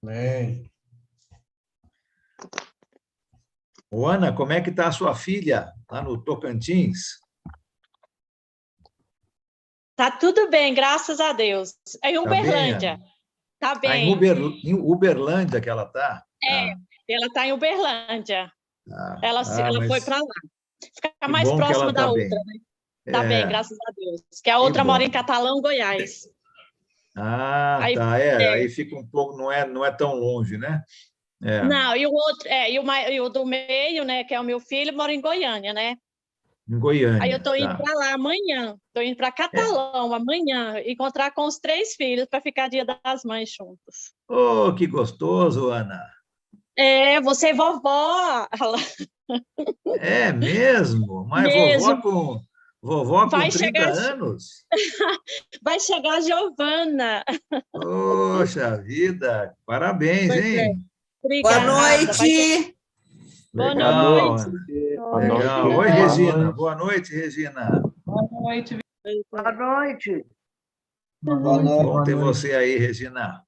Amém. Ô, Ana, como é que está a sua filha lá no Tocantins? Tá tudo bem, graças a Deus. É em Tá bem, Uberlândia. Ana? Tá Tá em bem. em Uberlândia que ela está? Ela tá em Uberlândia. Ela foi Mas para lá. Ficar que mais bom que ela próxima da está outra, bem. né? Tá bem, É, graças a Deus. Que a que outra mora bom. em Catalão, Goiás. Aí, Tá. Aí fica um pouco, não é tão longe, né? É, não, e o outro, e o do meio, né, que é o meu filho, mora em Goiânia, né? em Aí eu Goiânia, estou indo tá. para lá amanhã. Estou indo para É. Catalão amanhã, encontrar com os 3 filhos para ficar Dia das Mães juntos. Oh, que gostoso, Ana. Você é vovó. É mesmo? Mas Mesmo. vovó com Vai 30 chegar, anos? vai chegar a Giovana. Poxa vida, parabéns, Pois é. hein? Boa Obrigada. noite. Boa Legal, noite. Ana. Boa Legal. noite. Oi, Boa Regina. noite. Boa noite, Regina. Boa noite. Boa noite. Boa noite. Bom ter você aí, Regina.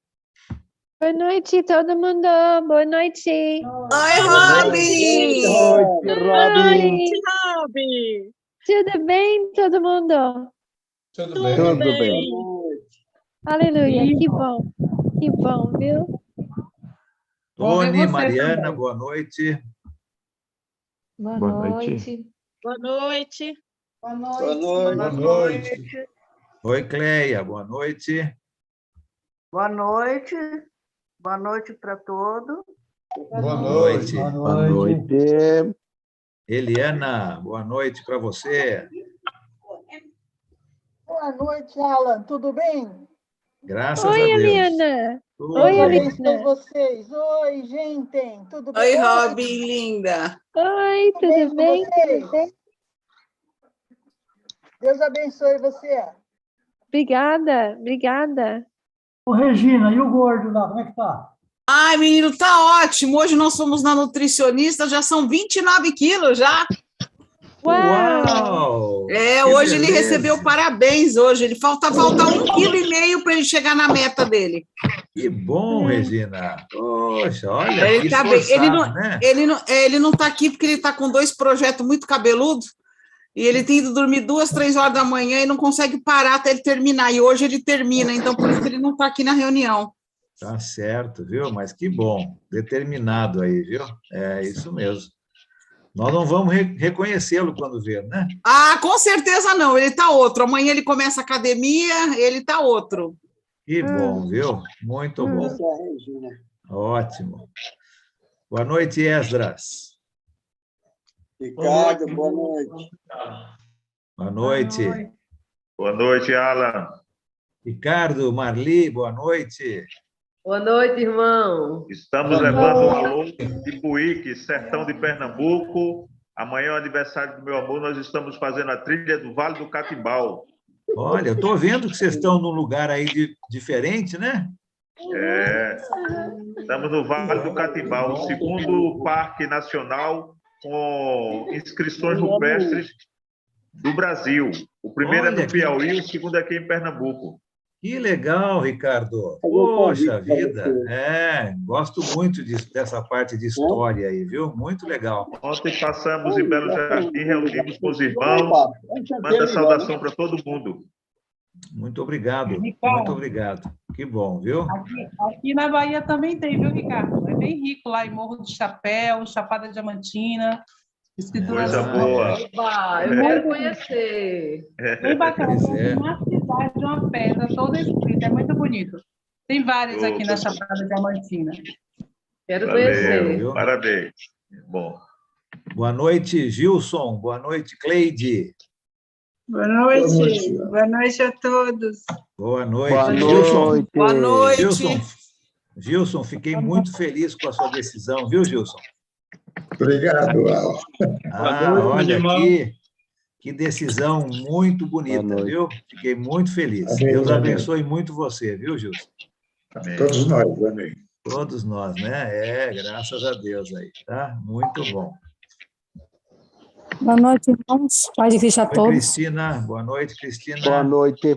Boa noite, todo mundo. Boa noite. Oi, Robin. Oi, Rob. tudo bem, todo mundo? Tudo bem. Tudo bem. Aleluia, que bom, viu? Bom ver Tony, você Mariana, também. boa noite. Boa noite. Boa noite. Boa noite. Boa noite. Oi, Cleia, boa noite. Boa noite. Boa noite para todos. Boa noite. Boa noite. Eliana, boa noite para você. Boa noite, Alan. Tudo bem? Graças a Oi, Deus. Eliana. Tudo Oi, Deus bem. abençoe vocês. Oi, gente. Tudo bem? Oi, Robin, linda. Oi, tudo com bem? vocês? Deus abençoe você. Obrigada. Ô, Regina, e o gordo lá, como é que tá? Ai, menino, tá ótimo. Hoje nós fomos na nutricionista, já são 29 quilos já. Uau! Que Hoje ele beleza. recebeu parabéns hoje. Ele falta 1,5 kg para ele chegar na meta dele. Que bom, Regina. Poxa, olha, Ele que tá bem. esforçado, né? Ele não tá aqui porque ele tá com 2 projetos muito cabeludos e ele tem ido dormir 2, 3 horas da manhã e não consegue parar até ele terminar. E hoje ele termina, então por isso que ele não tá aqui na reunião. Tá certo, viu? Mas que bom. Determinado aí, viu? É isso mesmo. Nós não vamos reconhecê-lo quando ver, né? Ah, com certeza não. Ele tá outro. Amanhã ele começa a academia, ele tá outro. Que bom, viu? Muito bom. Ótimo. Boa noite, Esdras. Ricardo, boa noite. Boa noite. Boa noite, Alan. Ricardo, Marli, boa noite. Boa noite, irmão. Estamos levando um alô de Buíque, sertão de Pernambuco. Amanhã é o aniversário do meu amor, nós estamos fazendo a trilha do Vale do Catimbau. Olha, eu estou vendo que vocês estão num lugar aí diferente, né? Estamos no Vale do Catimbau, o segundo parque nacional com inscrições rupestres do Brasil. O primeiro é no Piauí, o segundo é aqui em Pernambuco. Que legal, Ricardo. Poxa vida. Gosto muito dessa parte de história aí, viu? Muito legal. Ontem passamos em Belo Jardim, reunimos com os irmãos. Manda saudação para todo mundo. Muito obrigado. Ricardo. Muito obrigado. Que bom, viu? Aqui na Bahia também tem, viu, Ricardo? É bem rico lá em Morro do Chapéu, Chapada Diamantina. Coisa boa. Opa, eu quero conhecer. Bem bacana. Pois é. Uma cidade de uma pedra toda escrita. É muito bonito. Tem vários aqui na Chapada Diamantina. Quero conhecer. Viu? Parabéns. Bom. Boa noite, Gilson. Boa noite, Cleide. Boa noite. Boa noite a todos. Boa noite. Boa Gilson. noite. Boa noite. Gilson, fiquei muito feliz com a sua decisão, viu, Gilson? Obrigado, Alan. Olha aqui, que decisão muito bonita, viu? Fiquei muito feliz. Amém, Deus amém. abençoe muito você, viu, Gilson? Todos nós, amém. Todos nós, né? Graças a Deus aí, tá? Muito bom. Boa noite, irmãos. Paz de Cristo a Oi, todos. Cristina. Boa noite, Cristina. Boa noite.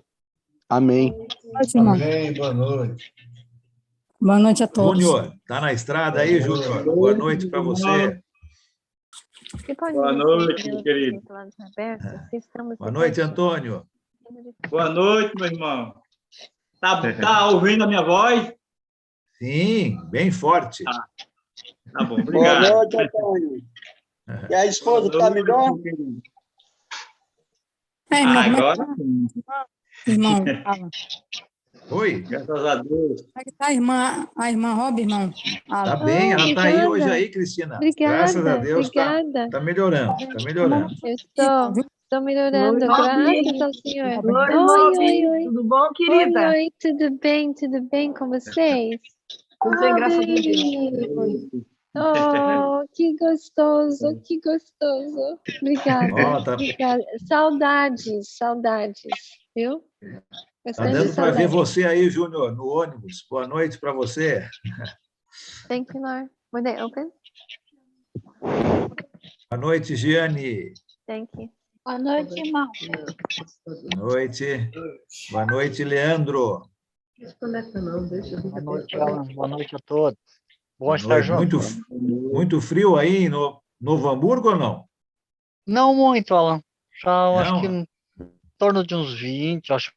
Amém. Boa noite, irmão. Amém, boa noite. Boa noite a todos. Júnior, está na estrada aí, Júnior? Boa noite para você. Boa noite, meu querido. Boa noite, Antônio. Boa noite, meu irmão. Tá ouvindo a minha voz? Sim, bem forte. Tá bom, obrigado. Boa noite, Antônio. E a esposa está melhor? Irmão, Agora sim. Irmão, Alan. Oi. Graças a Deus. Como é que tá a irmã Rob, irmão? Tá bem, ela está aí hoje aí, Cristina. Graças a Deus, está melhorando, está melhorando. Estou melhorando, graças ao Senhor. Oi. Tudo bom, querida? Oi, tudo bem com vocês? Tudo bem, graças a Deus. Oh, que gostoso, que gostoso. Obrigada, obrigada. Saudades, viu? Está dando para ver você aí, Júnior, no ônibus. Boa noite para você. Thank you, Lord. Were they open? Boa noite, Giane. Thank you. Boa noite, irmão. Boa noite. Boa noite, Leandro. Desconecta não, deixa eu Boa noite, Alan. Boa noite a todos. Bom estar noite. junto. Muito frio aí no Novo Hamburgo ou não? Não muito, Alan. Não? Acho que em torno de uns 20, acho.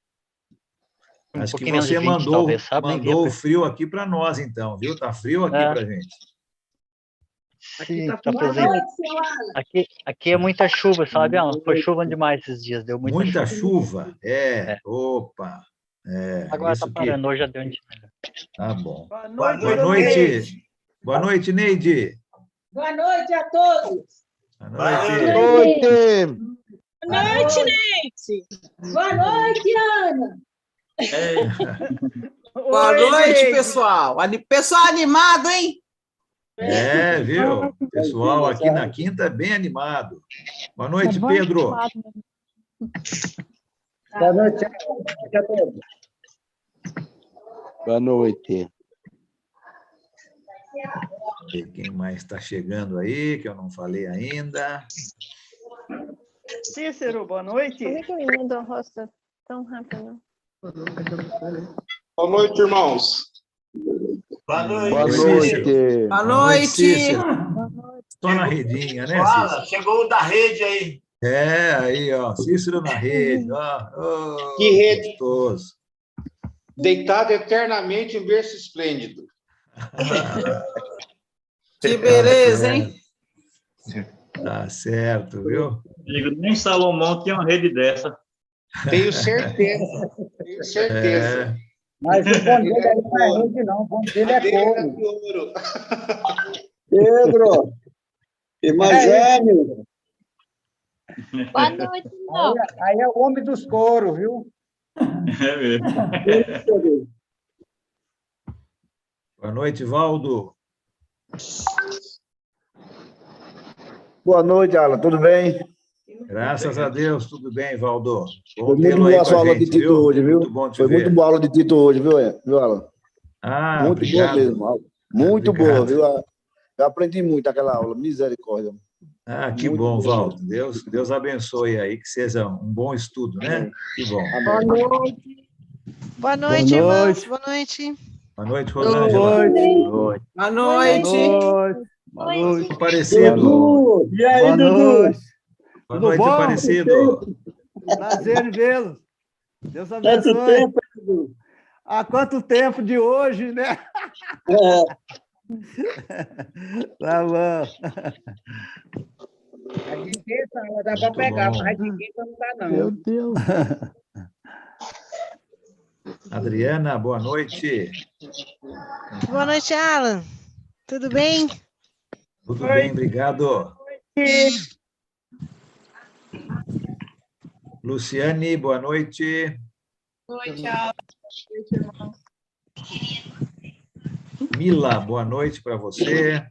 Acho que pouquinho menos de você 20, mandou, talvez, sabe? mandou o frio aqui para nós, então, viu? Tá frio aqui para gente. Sim, tá presente. Aqui é muita chuva, sabe, Alan? Foi chuva demais esses dias, deu muita chuva. Opa. Agora tá parando, hoje já deu um dia. Tá bom. Boa noite. Boa noite, Neide. Boa noite a todos. Boa noite. Boa noite, Neide. Boa noite, Ana. Boa noite, pessoal. Pessoal animado, hein? Viu? O pessoal aqui na quinta é bem animado. Boa noite, Pedro. Boa noite a todos. Boa noite. Quem mais está chegando aí, que eu não falei ainda? Cícero, boa noite. Como é que ele mudou o rosto tão rápido? Boa noite, irmãos. Boa noite. Boa noite. Boa noite. Só na redinha, né, Fala, Cícero? chegou o da rede aí. Aí, ó, Cícero na rede. Ó. Que rede? Gostoso. Deitado eternamente em berço esplêndido. Que beleza, hein? Tá certo, viu? Digo, nem Salomão tinha uma rede dessa. Tenho certeza. Mas o bom dele não é rede, não. O bom dele é couro. Pedro, irmã Jânio. Boa noite, irmão. Aí é o homem dos couros, viu? É mesmo. Boa noite, Valdo. Boa noite, Alan. Tudo bem? Graças a Deus, tudo bem, Valdo. Foi muito boa a sua aula de Tito hoje, viu? Muito bom te Foi ver. muito boa a aula de Tito hoje, viu, Alan? Muito obrigado. boa mesmo. Muito Obrigado. boa, viu? Eu aprendi muito aquela aula. Misericórdia. Que Muito bom, bom. Valdo. Deus abençoe aí, que seja um bom estudo, né? Que bom. Boa noite. Boa noite, irmãos. Boa noite. Boa noite, Rosângela. Boa noite. Boa noite. Aparecido. E aí, Boa Dudu? noite. Boa noite, bom? Aparecido. Prazer em vê-lo. Deus Quanto abençoe. tempo, Dudu? Há quanto tempo de hoje, né? Tá bom. A de terça ela dá para pegar, mas a de quinta não dá, não. Meu Deus. Adriana, boa noite. Boa noite, Alan. Tudo bem? Tudo bem, obrigado. Luciane, boa noite. Oi, tchau. Mila, boa noite para você.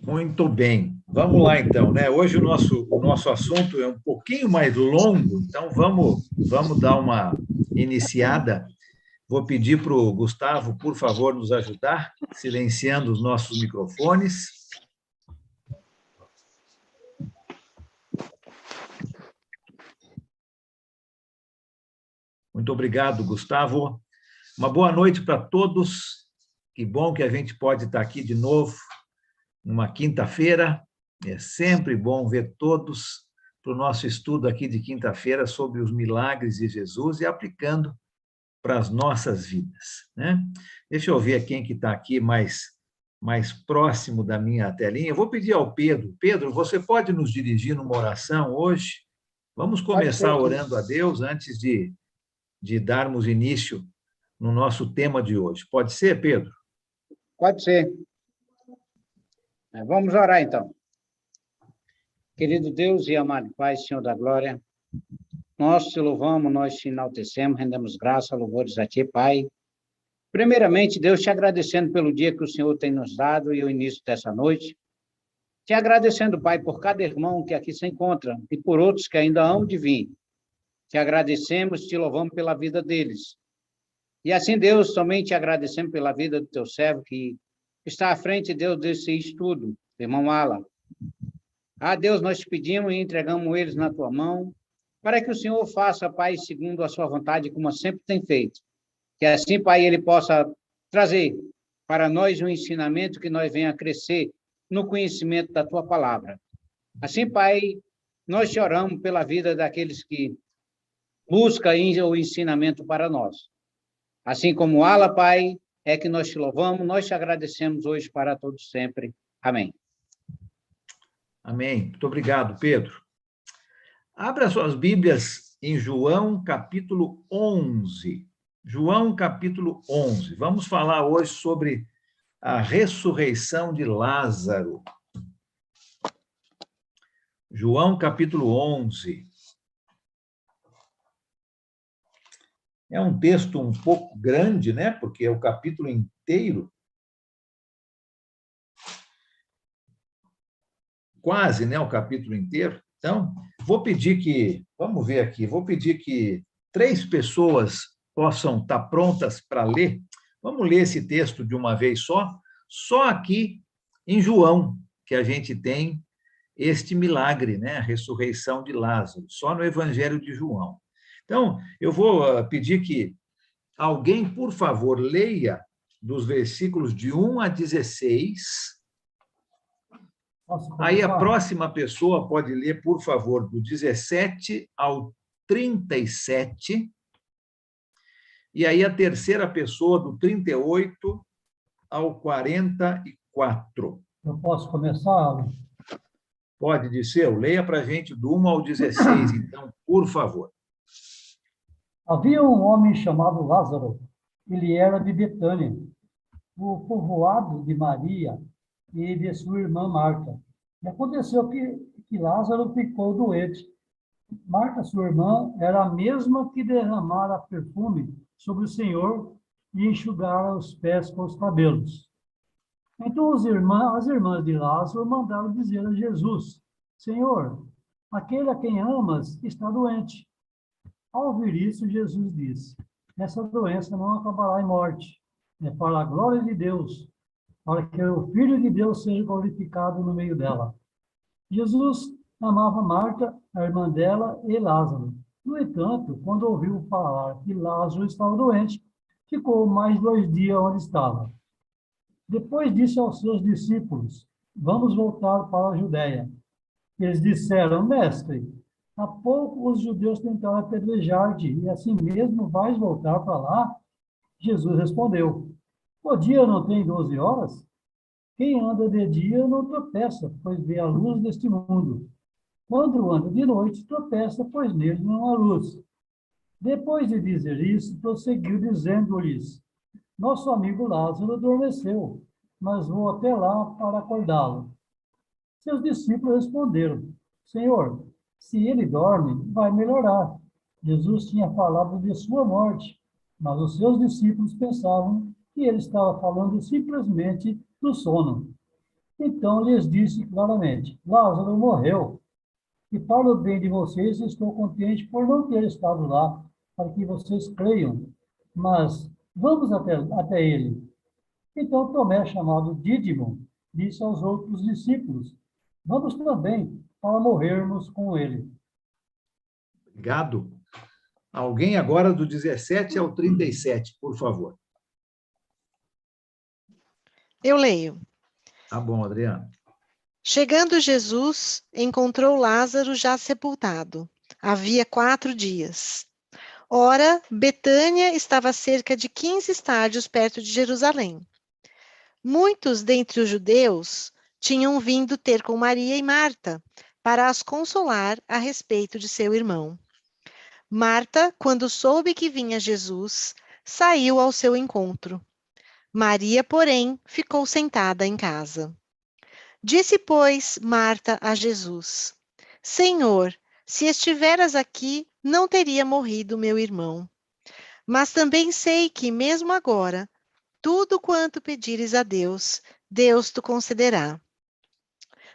Muito bem. Vamos lá, então, né? Hoje o nosso assunto é um pouquinho mais longo, então vamos dar uma iniciada. Vou pedir para o Gustavo, por favor, nos ajudar, silenciando os nossos microfones. Muito obrigado, Gustavo. Uma boa noite para todos. Que bom que a gente pode estar aqui de novo, numa quinta-feira. É sempre bom ver todos para o nosso estudo aqui de quinta-feira sobre os milagres de Jesus e aplicando para as nossas vidas, né? Deixa eu ver quem que está aqui mais próximo da minha telinha. Eu vou pedir ao Pedro. Pedro, você pode nos dirigir numa oração hoje? Vamos começar orando a Deus antes de darmos início no nosso tema de hoje. Pode ser, Pedro? Pode ser. Vamos orar, então. Querido Deus e amado Pai, Senhor da glória, nós te louvamos, nós te enaltecemos, rendemos graça, louvores a Ti, Pai. Primeiramente, Deus, te agradecendo pelo dia que o Senhor tem nos dado e o início dessa noite. Te agradecendo, Pai, por cada irmão que aqui se encontra e por outros que ainda hão de vir. Te agradecemos, te louvamos pela vida deles. E assim, Deus, somente te agradecemos pela vida do Teu servo que está à frente, Deus, desse estudo, irmão Alan. Ah, Deus, nós te pedimos e entregamos eles na Tua mão, para que o Senhor faça, Pai, segundo a Sua vontade, como sempre tem feito. Que assim, Pai, Ele possa trazer para nós um ensinamento que nós venha a crescer no conhecimento da Tua palavra. Assim, Pai, nós te oramos pela vida daqueles que buscam o ensinamento para nós. Assim como Ala, Pai, é que nós te louvamos, nós te agradecemos hoje para todos sempre. Amém. Amém. Muito obrigado, Pedro. Abra suas Bíblias em João, capítulo 11. João, capítulo 11. Vamos falar hoje sobre a ressurreição de Lázaro. João, capítulo 11. É um texto um pouco grande, né? Porque é o capítulo inteiro. Quase, né? O capítulo inteiro. Então, vamos ver aqui, vou pedir que 3 pessoas possam estar prontas para ler. Vamos ler esse texto de uma vez só aqui em João, que a gente tem este milagre, né? A ressurreição de Lázaro, só no Evangelho de João. Então, eu vou pedir que alguém, por favor, leia dos versículos de 1 a 16. Aí a próxima pessoa pode ler, por favor, do 17 ao 37. E aí a terceira pessoa, do 38 ao 44. Eu posso começar, Alan? Pode, Disseu. Leia para a gente do 1 ao 16, então, por favor. Havia um homem chamado Lázaro. Ele era de Betânia, o povoado de Maria e de sua irmã Marta. E aconteceu que Lázaro ficou doente. Marta, sua irmã, era a mesma que derramara perfume sobre o Senhor e enxugara os pés com os cabelos. Então as irmãs de Lázaro mandaram dizer a Jesus: Senhor, aquele a quem amas está doente. Ao ouvir isso, Jesus disse: essa doença não acabará em morte, é para a glória de Deus, para que o Filho de Deus seja glorificado no meio dela. Jesus amava Marta, a irmã dela, e Lázaro. No entanto, quando ouviu falar que Lázaro estava doente, ficou mais 2 dias onde estava. Depois disse aos seus discípulos: vamos voltar para a Judeia. Eles disseram: Mestre, há pouco os judeus tentaram apedrejar-te, e assim mesmo vais voltar para lá? Jesus respondeu: o dia não tem 12 horas? Quem anda de dia não tropeça, pois vê a luz deste mundo. Quando anda de noite, tropeça, pois nele não há luz. Depois de dizer isso, prosseguiu dizendo-lhes: nosso amigo Lázaro adormeceu, mas vou até lá para acordá-lo. Seus discípulos responderam: Senhor, se ele dorme, vai melhorar. Jesus tinha falado de sua morte, mas os seus discípulos pensavam que ele estava falando simplesmente do sono. Então lhes disse claramente: Lázaro morreu, e para o bem de vocês estou contente por não ter estado lá, para que vocês creiam, mas vamos até ele. Então Tomé, chamado Dídimo, disse aos outros discípulos: vamos também, para morrermos com ele. Obrigado. Alguém agora do 17 ao 37, por favor. Eu leio. Tá bom, Adriano. Chegando Jesus, encontrou Lázaro já sepultado. Havia 4 dias. Ora, Betânia estava a cerca de 15 estádios perto de Jerusalém. Muitos dentre os judeus tinham vindo ter com Maria e Marta para as consolar a respeito de seu irmão. Marta, quando soube que vinha Jesus, saiu ao seu encontro. Maria, porém, ficou sentada em casa. Disse, pois, Marta a Jesus: Senhor, se estiveras aqui, não teria morrido meu irmão. Mas também sei que, mesmo agora, tudo quanto pedires a Deus, Deus te concederá.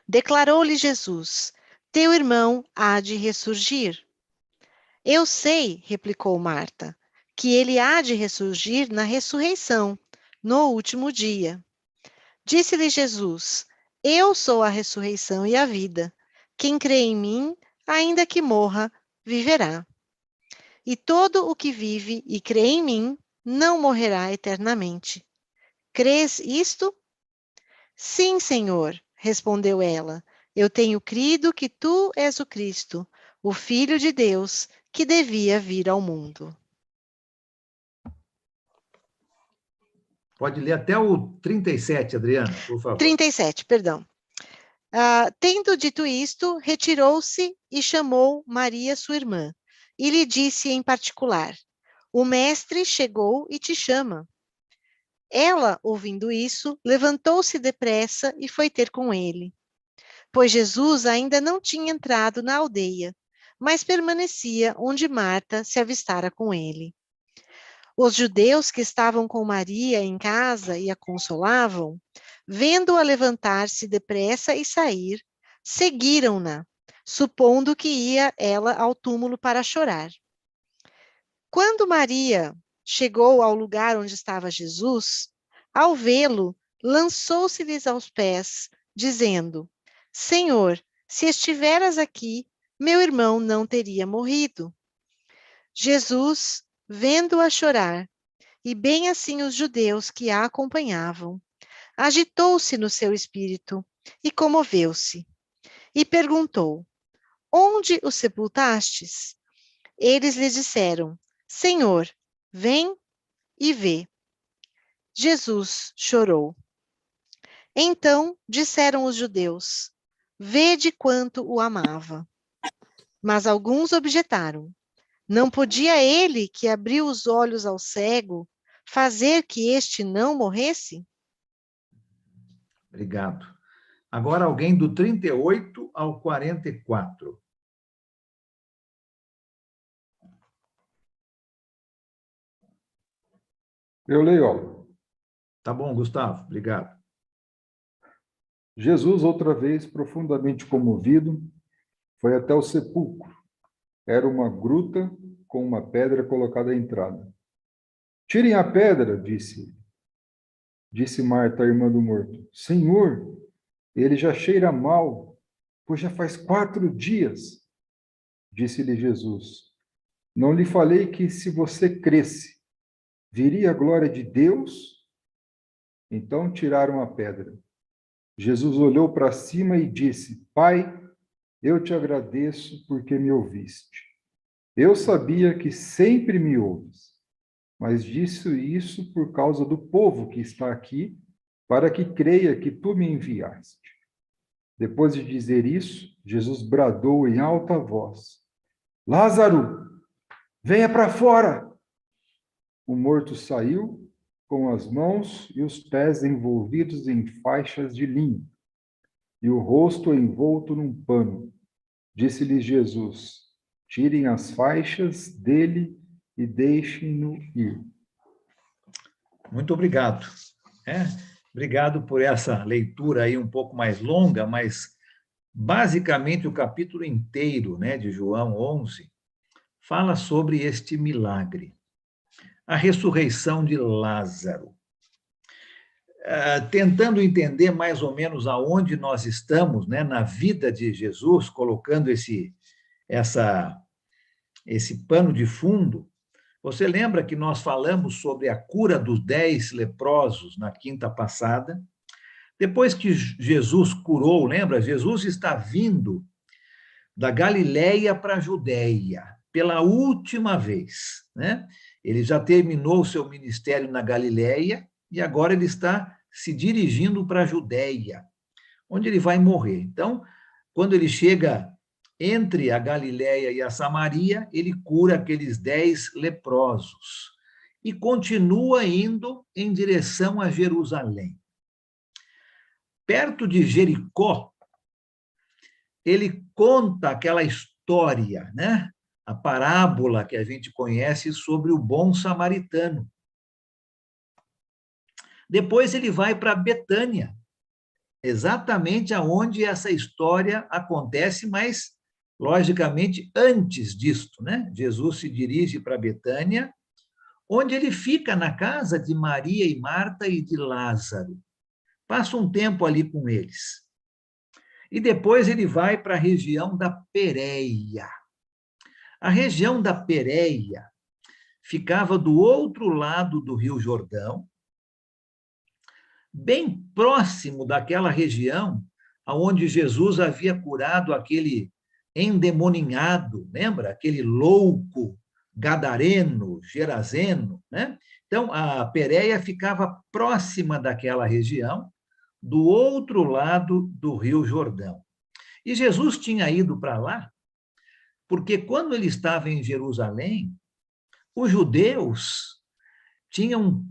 Declarou-lhe Jesus: Teu irmão há de ressurgir. Eu sei, replicou Marta, que ele há de ressurgir na ressurreição, no último dia. Disse-lhe Jesus: Eu sou a ressurreição e a vida. Quem crê em mim, ainda que morra, viverá. E todo o que vive e crê em mim, não morrerá eternamente. Crês isto? Sim, Senhor, respondeu ela. Eu tenho crido que tu és o Cristo, o Filho de Deus, que devia vir ao mundo. Pode ler até o 37, Adriana, por favor. 37, perdão. Tendo dito isto, retirou-se e chamou Maria, sua irmã, e lhe disse em particular: O mestre chegou e te chama. Ela, ouvindo isso, levantou-se depressa e foi ter com ele. Pois Jesus ainda não tinha entrado na aldeia, mas permanecia onde Marta se avistara com ele. Os judeus que estavam com Maria em casa e a consolavam, vendo-a levantar-se depressa e sair, seguiram-na, supondo que ia ela ao túmulo para chorar. Quando Maria chegou ao lugar onde estava Jesus, ao vê-lo, lançou-se-lhes aos pés, dizendo: Senhor, se estiveras aqui, meu irmão não teria morrido. Jesus, vendo-a chorar, e bem assim os judeus que a acompanhavam, agitou-se no seu espírito e comoveu-se, e perguntou: Onde o sepultastes? Eles lhe disseram: Senhor, vem e vê. Jesus chorou. Então disseram os judeus: Vede quanto o amava. Mas alguns objetaram: Não podia ele, que abriu os olhos ao cego, fazer que este não morresse? Obrigado. Agora alguém do 38 ao 44. Eu leio, ó. Tá bom, Gustavo, obrigado. Jesus, outra vez, profundamente comovido, foi até o sepulcro. Era uma gruta com uma pedra colocada à entrada. Tirem a pedra, disse Marta, a irmã do morto. Senhor, ele já cheira mal, pois já faz 4 dias. Disse-lhe Jesus: Não lhe falei que, se você cresce, viria a glória de Deus? Então tiraram a pedra. Jesus olhou para cima e disse: Pai, eu te agradeço porque me ouviste. Eu sabia que sempre me ouves, mas disse isso por causa do povo que está aqui, para que creia que tu me enviaste. Depois de dizer isso, Jesus bradou em alta voz: Lázaro, venha para fora! O morto saiu com as mãos e os pés envolvidos em faixas de linho, e o rosto envolto num pano. Disse-lhe Jesus: Tirem as faixas dele e deixem-no ir. Muito obrigado. Obrigado por essa leitura aí um pouco mais longa, mas basicamente o capítulo inteiro, de João 11 fala sobre este milagre, a ressurreição de Lázaro. Tentando entender mais ou menos aonde nós estamos, na vida de Jesus, colocando esse pano de fundo, você lembra que nós falamos sobre a cura dos 10 leprosos na quinta passada? Depois que Jesus curou, lembra? Jesus está vindo da Galileia para a Judéia, pela última vez, né? Ele já terminou o seu ministério na Galileia e agora ele está se dirigindo para a Judéia, onde ele vai morrer. Então, quando ele chega entre a Galileia e a Samaria, ele cura aqueles 10 leprosos e continua indo em direção a Jerusalém. Perto de Jericó, ele conta aquela história, né? A parábola que a gente conhece sobre o bom samaritano. Depois ele vai para Betânia, exatamente aonde essa história acontece, mas, logicamente, antes disto, né? Jesus se dirige para Betânia, onde ele fica na casa de Maria e Marta e de Lázaro. Passa um tempo ali com eles. E depois ele vai para a região da Pérea. A região da Pérea ficava do outro lado do Rio Jordão, bem próximo daquela região onde Jesus havia curado aquele endemoninhado, lembra? Aquele louco gadareno, gerazeno, né? Então, a Pérea ficava próxima daquela região, do outro lado do Rio Jordão. E Jesus tinha ido para lá, porque quando ele estava em Jerusalém, os judeus tinham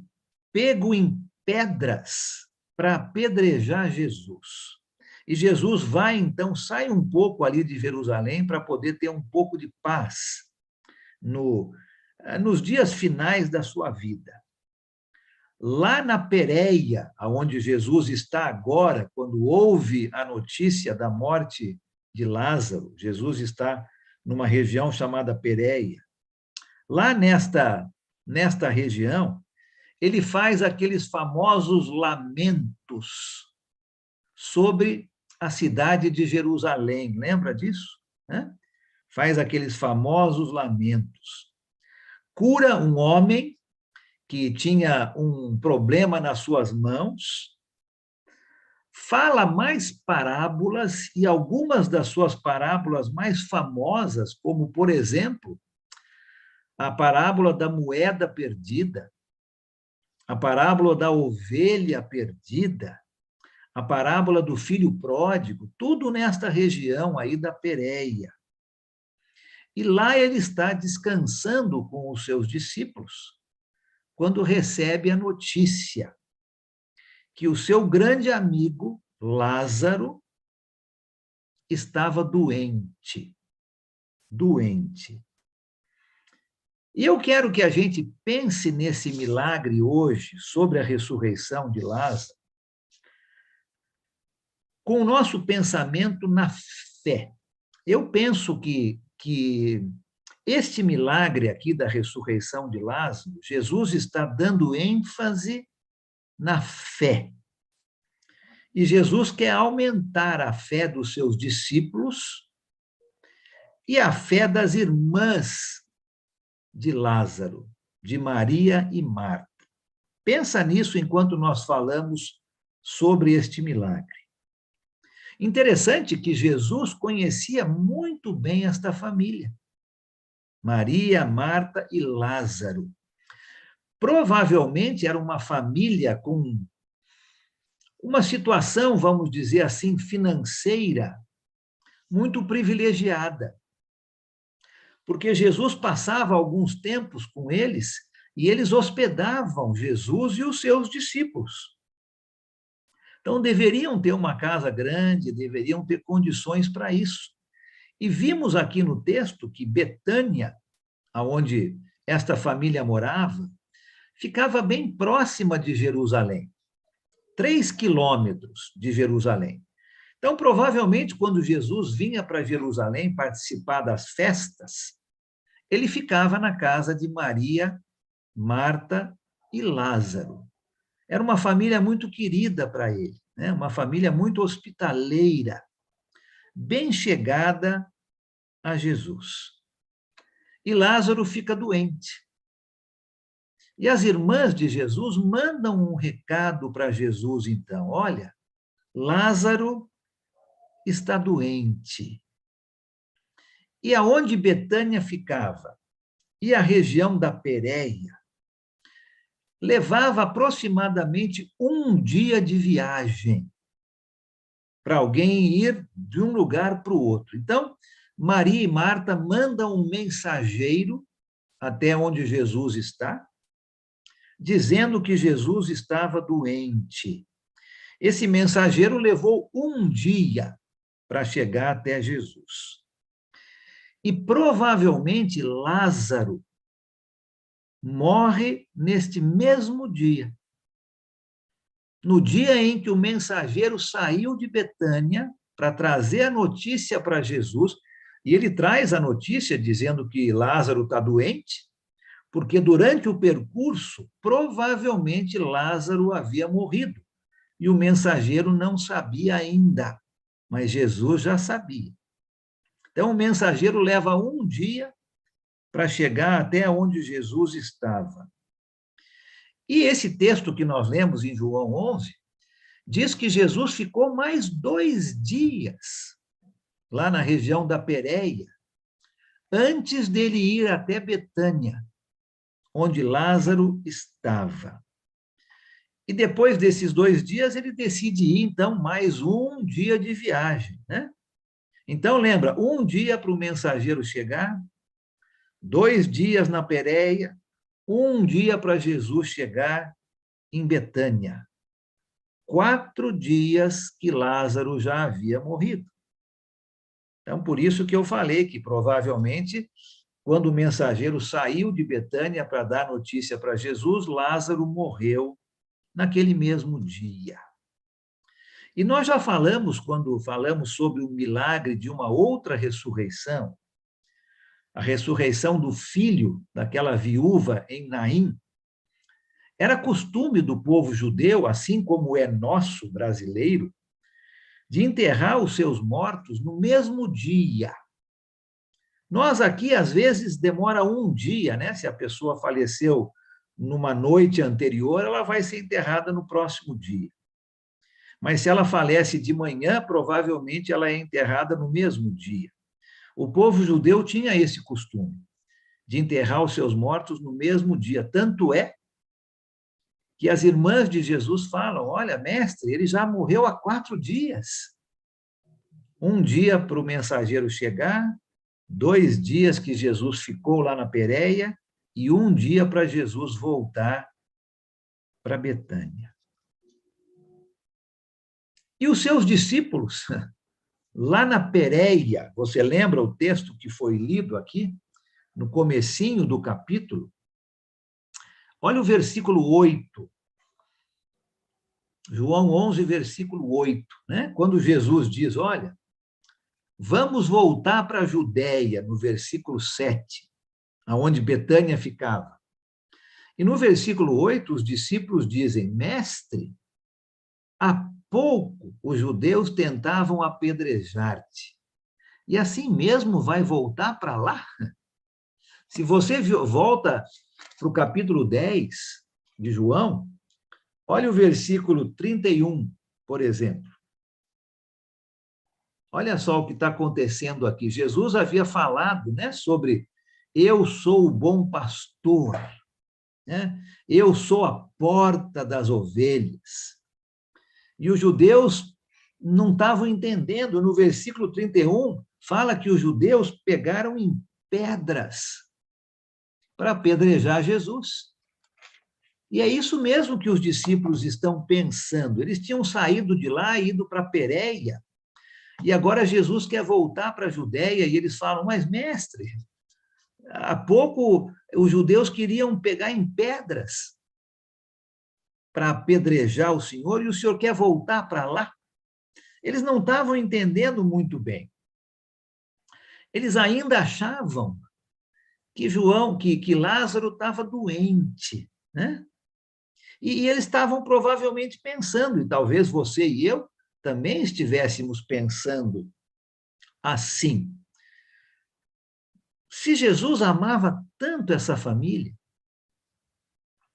pego em pedras para apedrejar Jesus. E Jesus vai, então, sai um pouco ali de Jerusalém para poder ter um pouco de paz nos dias finais da sua vida. Lá na Pérea, onde Jesus está agora, quando ouve a notícia da morte de Lázaro, Jesus está numa região chamada Pérea. Lá nesta região, ele faz aqueles famosos lamentos sobre a cidade de Jerusalém. Lembra disso? Faz aqueles famosos lamentos. Cura um homem que tinha um problema nas suas mãos, fala mais parábolas, e algumas das suas parábolas mais famosas, como, por exemplo, a parábola da moeda perdida, a parábola da ovelha perdida, a parábola do filho pródigo, tudo nesta região aí da Pérea. E lá ele está descansando com os seus discípulos, quando recebe a notícia que o seu grande amigo, Lázaro, estava doente. E eu quero que a gente pense nesse milagre hoje, sobre a ressurreição de Lázaro, com o nosso pensamento na fé. Eu penso que este milagre aqui da ressurreição de Lázaro, Jesus está dando ênfase na fé. E Jesus quer aumentar a fé dos seus discípulos e a fé das irmãs de Lázaro, de Maria e Marta. Pensa nisso enquanto nós falamos sobre este milagre. Interessante que Jesus conhecia muito bem esta família. Maria, Marta e Lázaro. Provavelmente era uma família com uma situação, vamos dizer assim, financeira, muito privilegiada. Porque Jesus passava alguns tempos com eles e eles hospedavam Jesus e os seus discípulos. Então, deveriam ter uma casa grande, deveriam ter condições para isso. E vimos aqui no texto que Betânia, onde esta família morava, ficava bem próxima de Jerusalém, 3 quilômetros de Jerusalém. Então, provavelmente, quando Jesus vinha para Jerusalém participar das festas, ele ficava na casa de Maria, Marta e Lázaro. Era uma família muito querida para ele, né? Uma família muito hospitaleira, bem chegada a Jesus. e Lázaro fica doente. E as irmãs de Jesus mandam um recado para Jesus, então. Olha, Lázaro está doente. E aonde Betânia ficava? E a região da Pérea? Levava aproximadamente um dia de viagem para alguém ir de um lugar para o outro. Então, Maria e Marta mandam um mensageiro até onde Jesus está, dizendo que Jesus estava doente. Esse mensageiro levou um dia para chegar até Jesus. E provavelmente Lázaro morre neste mesmo dia. No dia em que o mensageiro saiu de Betânia para trazer a notícia para Jesus, e ele traz a notícia dizendo que Lázaro está doente, porque durante o percurso, provavelmente Lázaro havia morrido, e o mensageiro não sabia ainda, mas Jesus já sabia. Então, o mensageiro leva um dia para chegar até onde Jesus estava. E esse texto que nós lemos em João 11, diz que Jesus ficou mais 2 dias lá na região da Pérea, antes dele ir até Betânia, onde Lázaro estava. E depois desses 2 dias, ele decide ir, então, mais um dia de viagem, né? Então, lembra, um dia para o mensageiro chegar, 2 dias na Pérea, um dia para Jesus chegar em Betânia. 4 dias que Lázaro já havia morrido. Então, por isso que eu falei que, provavelmente, quando o mensageiro saiu de Betânia para dar notícia para Jesus, Lázaro morreu naquele mesmo dia. E nós já falamos, quando falamos sobre o milagre de uma outra ressurreição, a ressurreição do filho daquela viúva em Naim, era costume do povo judeu, assim como é nosso brasileiro, de enterrar os seus mortos no mesmo dia. Nós aqui, às vezes, demora um dia, né? Se a pessoa faleceu numa noite anterior, ela vai ser enterrada no próximo dia. Mas se ela falece de manhã, provavelmente ela é enterrada no mesmo dia. O povo judeu tinha esse costume de enterrar os seus mortos no mesmo dia. Tanto é que as irmãs de Jesus falam, olha, mestre, ele já morreu há 4 dias. Um dia para o mensageiro chegar, 2 dias que Jesus ficou lá na Pérea e um dia para Jesus voltar para Betânia. E os seus discípulos, lá na Pérea, você lembra o texto que foi lido aqui, no comecinho do capítulo? Olha o versículo 8. João 11, versículo 8, né? Quando Jesus diz, olha, vamos voltar para a Judéia, no versículo 7, aonde Betânia ficava. E no versículo 8, os discípulos dizem, mestre, há pouco os judeus tentavam apedrejar-te, e assim mesmo vai voltar para lá? Se você volta para o capítulo 10 de João, olha o versículo 31, por exemplo. Olha só o que está acontecendo aqui. Jesus havia falado, né, sobre eu sou o bom pastor, né? Eu sou a porta das ovelhas. E os judeus não estavam entendendo. No versículo 31, fala que os judeus pegaram em pedras para apedrejar Jesus. E é isso mesmo que os discípulos estão pensando. Eles tinham saído de lá e ido para Pérea, e agora Jesus quer voltar para a Judéia, e eles falam, mas mestre, há pouco os judeus queriam pegar em pedras para apedrejar o Senhor, e o Senhor quer voltar para lá? Eles não estavam entendendo muito bem. Eles ainda achavam que Lázaro estava doente, né? E eles estavam provavelmente pensando, e talvez você e eu também estivéssemos pensando assim. Se Jesus amava tanto essa família,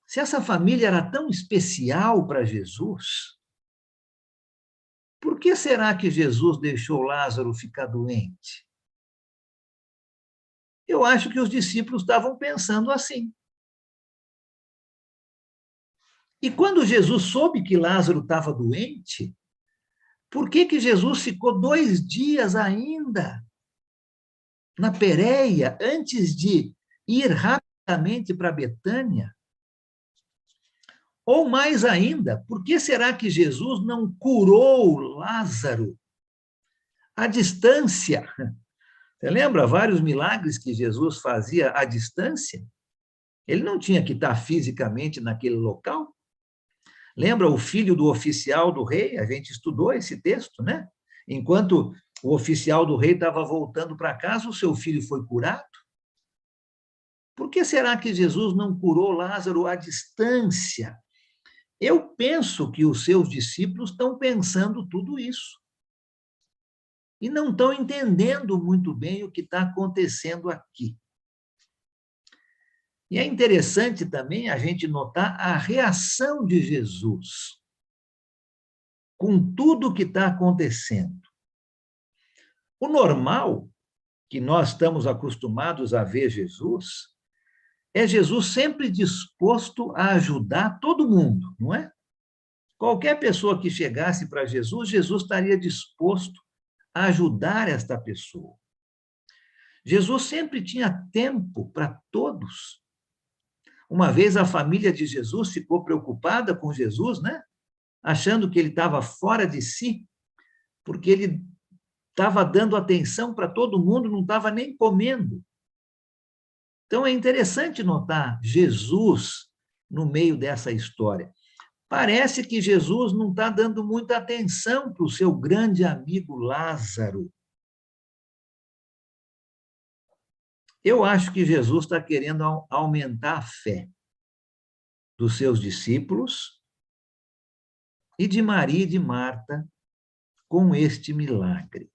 se essa família era tão especial para Jesus, por que será que Jesus deixou Lázaro ficar doente? Eu acho que os discípulos estavam pensando assim. E quando Jesus soube que Lázaro estava doente, por que Jesus ficou 2 dias ainda na Pérea antes de ir rapidamente para Betânia? Ou mais ainda, por que será que Jesus não curou Lázaro à distância? Você lembra vários milagres que Jesus fazia à distância? Ele não tinha que estar fisicamente naquele local. Lembra o filho do oficial do rei? A gente estudou esse texto, né? Enquanto o oficial do rei estava voltando para casa, o seu filho foi curado. Por que será que Jesus não curou Lázaro à distância? Eu penso que os seus discípulos estão pensando tudo isso. E não estão entendendo muito bem o que está acontecendo aqui. E é interessante também a gente notar a reação de Jesus com tudo o que está acontecendo. O normal, que nós estamos acostumados a ver Jesus, é Jesus sempre disposto a ajudar todo mundo, não é? Qualquer pessoa que chegasse para Jesus, Jesus estaria disposto a ajudar esta pessoa. Jesus sempre tinha tempo para todos. Uma vez a família de Jesus ficou preocupada com Jesus, né? Achando que ele estava fora de si, porque ele estava dando atenção para todo mundo, não estava nem comendo. Então é interessante notar Jesus no meio dessa história. Parece que Jesus não está dando muita atenção para o seu grande amigo Lázaro. Eu acho que Jesus está querendo aumentar a fé dos seus discípulos e de Maria e de Marta com este milagre.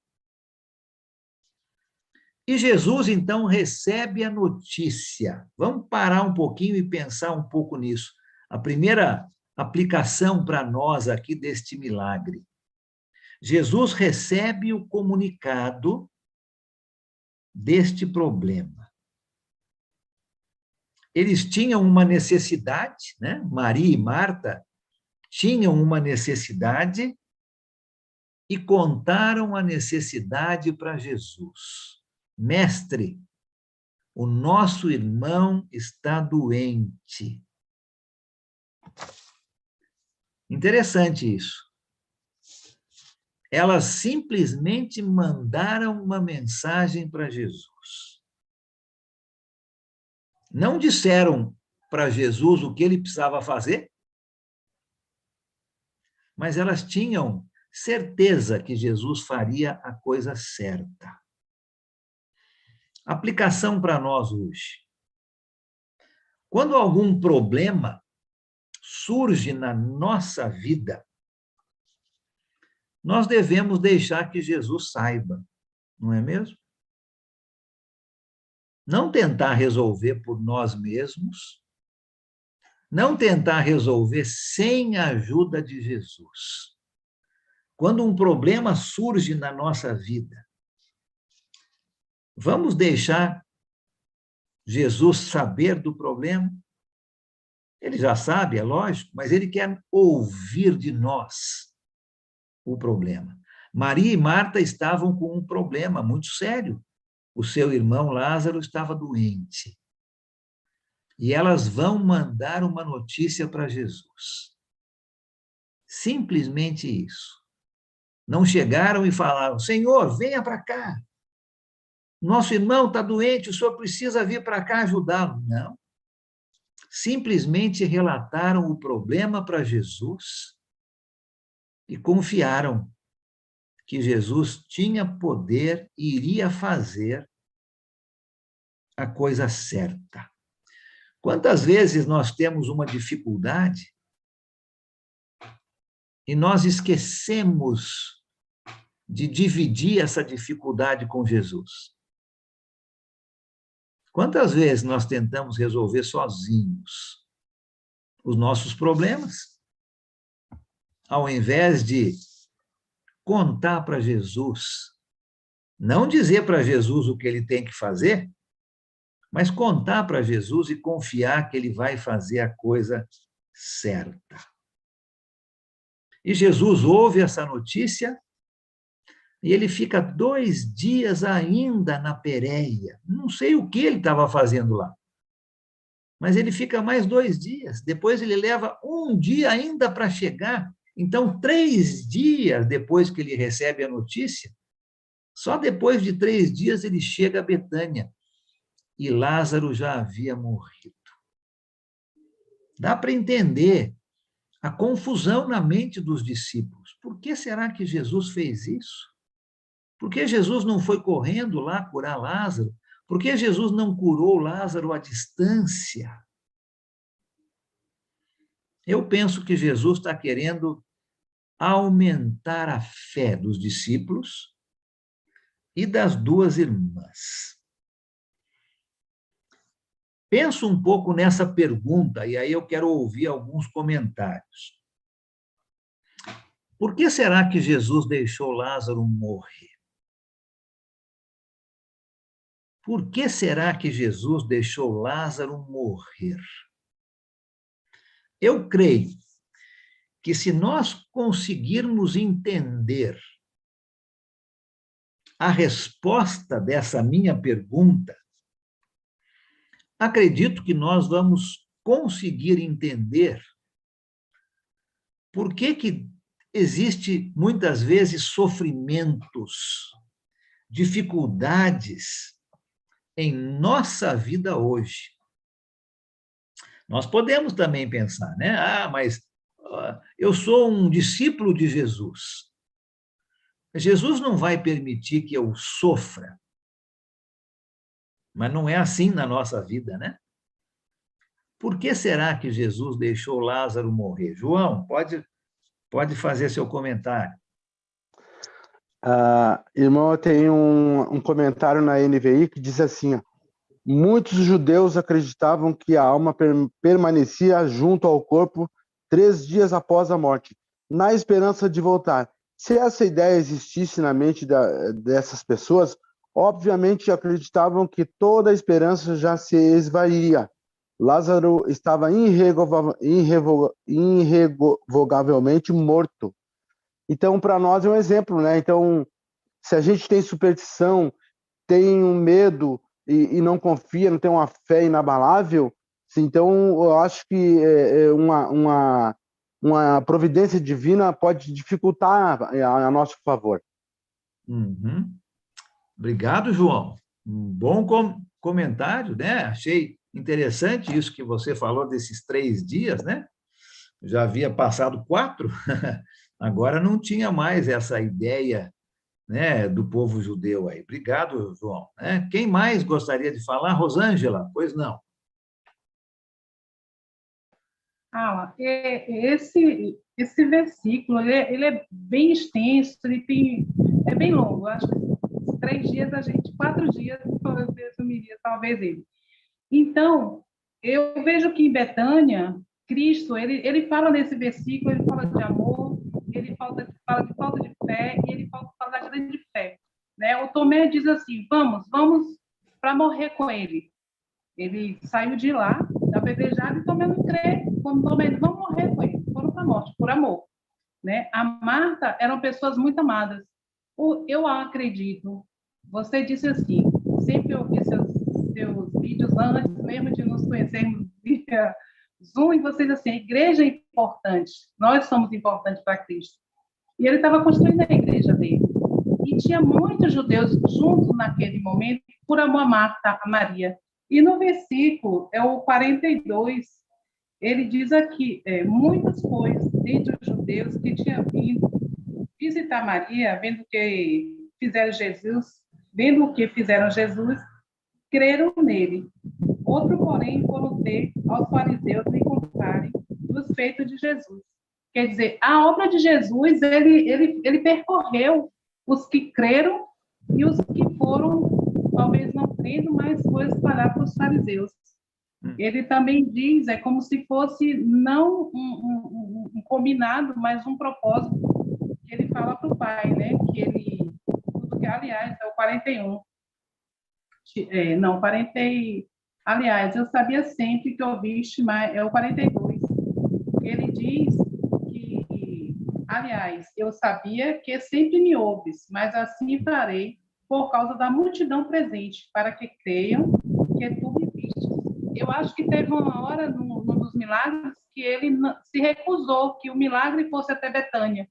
E Jesus, então, recebe a notícia. Vamos parar um pouquinho e pensar um pouco nisso. A primeira aplicação para nós aqui deste milagre. Jesus recebe o comunicado deste problema. Eles tinham uma necessidade, né? Maria e Marta tinham uma necessidade e contaram a necessidade para Jesus. Mestre, o nosso irmão está doente. Interessante isso. Elas simplesmente mandaram uma mensagem para Jesus. Não disseram para Jesus o que ele precisava fazer, mas elas tinham certeza que Jesus faria a coisa certa. Aplicação para nós hoje. Quando algum problema surge na nossa vida, nós devemos deixar que Jesus saiba, não é mesmo? Não tentar resolver por nós mesmos, não tentar resolver sem a ajuda de Jesus. Quando um problema surge na nossa vida, vamos deixar Jesus saber do problema? Ele já sabe, é lógico, mas ele quer ouvir de nós o problema. Maria e Marta estavam com um problema muito sério. O seu irmão Lázaro estava doente. E elas vão mandar uma notícia para Jesus. Simplesmente isso. Não chegaram e falaram: Senhor, venha para cá. Nosso irmão está doente, o senhor precisa vir para cá ajudá-lo. Não. Simplesmente relataram o problema para Jesus e confiaram que Jesus tinha poder e iria fazer a coisa certa. Quantas vezes nós temos uma dificuldade e nós esquecemos de dividir essa dificuldade com Jesus? Quantas vezes nós tentamos resolver sozinhos os nossos problemas, ao invés de contar para Jesus, não dizer para Jesus o que ele tem que fazer, mas contar para Jesus e confiar que ele vai fazer a coisa certa. E Jesus ouve essa notícia e ele fica 2 dias ainda na Pérea. Não sei o que ele estava fazendo lá, mas ele fica mais 2 dias. Depois ele leva 1 dia ainda para chegar. Então, 3 dias depois que ele recebe a notícia, só depois de 3 dias ele chega a Betânia. E Lázaro já havia morrido. Dá para entender a confusão na mente dos discípulos. Por que será que Jesus fez isso? Por que Jesus não foi correndo lá curar Lázaro? Por que Jesus não curou Lázaro à distância? Eu penso que Jesus está querendo aumentar a fé dos discípulos e das 2 irmãs. Penso um pouco nessa pergunta, e aí eu quero ouvir alguns comentários. Por que será que Jesus deixou Lázaro morrer? Por que será que Jesus deixou Lázaro morrer? Eu creio que se nós conseguirmos entender a resposta dessa minha pergunta, acredito que nós vamos conseguir entender por que existe muitas vezes sofrimentos, dificuldades em nossa vida hoje. Nós podemos também pensar, né? Mas eu sou um discípulo de Jesus. Jesus não vai permitir que eu sofra. Mas não é assim na nossa vida, né? Por que será que Jesus deixou Lázaro morrer? João, pode fazer seu comentário. Irmão, eu tenho um comentário na NVI que diz assim: muitos judeus acreditavam que a alma permanecia junto ao corpo 3 dias após a morte, na esperança de voltar. Se essa ideia existisse na mente dessas pessoas, obviamente acreditavam que toda a esperança já se esvairia. Lázaro estava irrevogavelmente morto. Então, para nós é um exemplo, né? Então, se a gente tem superstição, tem um medo e não confia, não tem uma fé inabalável, então eu acho que uma providência divina pode dificultar a nosso favor. Uhum. Obrigado, João. Um bom comentário, né? Achei interessante isso que você falou desses 3 dias, né? Já havia passado 4, agora não tinha mais essa ideia, né, do povo judeu aí. Obrigado, João. Quem mais gostaria de falar? Rosângela, pois não. Esse versículo, ele é bem extenso, é bem longo. Acho que 3 dias 4 dias, eu resumiria talvez ele. Então, eu vejo que em Betânia, Cristo, ele fala nesse versículo, ele fala de amor, ele fala de falta de fé e ele fala da grande fé. Né? O Tomé diz assim, vamos para morrer com ele. Ele saiu de lá, da apedrejada, e Tomé não crê. Quando Tomé diz, vamos morrer com ele, foram para a morte, por amor. Né? A Marta eram pessoas muito amadas. Eu acredito, você disse assim, sempre ouvi seus vídeos antes mesmo de nos conhecermos via Zoom, e você diz assim, a igreja é importante, nós somos importantes para Cristo. E ele estava construindo a igreja dele. E tinha muitos judeus juntos naquele momento, por amor a Marta, a Maria. E no versículo, é o 42, ele diz aqui, muitas coisas dentre os judeus que tinham vindo visitar Maria, vendo o que fizeram Jesus, creram nele. Outro, porém, foram ter aos fariseus e contarem dos feitos de Jesus. Quer dizer, a obra de Jesus, ele percorreu os que creram e os que foram talvez não crendo, mas foi espalhar para os fariseus. Ele também diz, é como se fosse não um combinado, mas um propósito que ele fala para o pai, né? Que ele, tudo que, aliás, é o 41. Não, 40. Aliás, eu sabia sempre que ouviste, mas é o 42. Ele diz que, aliás, eu sabia que sempre me ouves, mas assim farei por causa da multidão presente, para que creiam que tu me vistes. Eu acho que teve uma hora, num dos milagres, que ele se recusou que o milagre fosse até Betânia,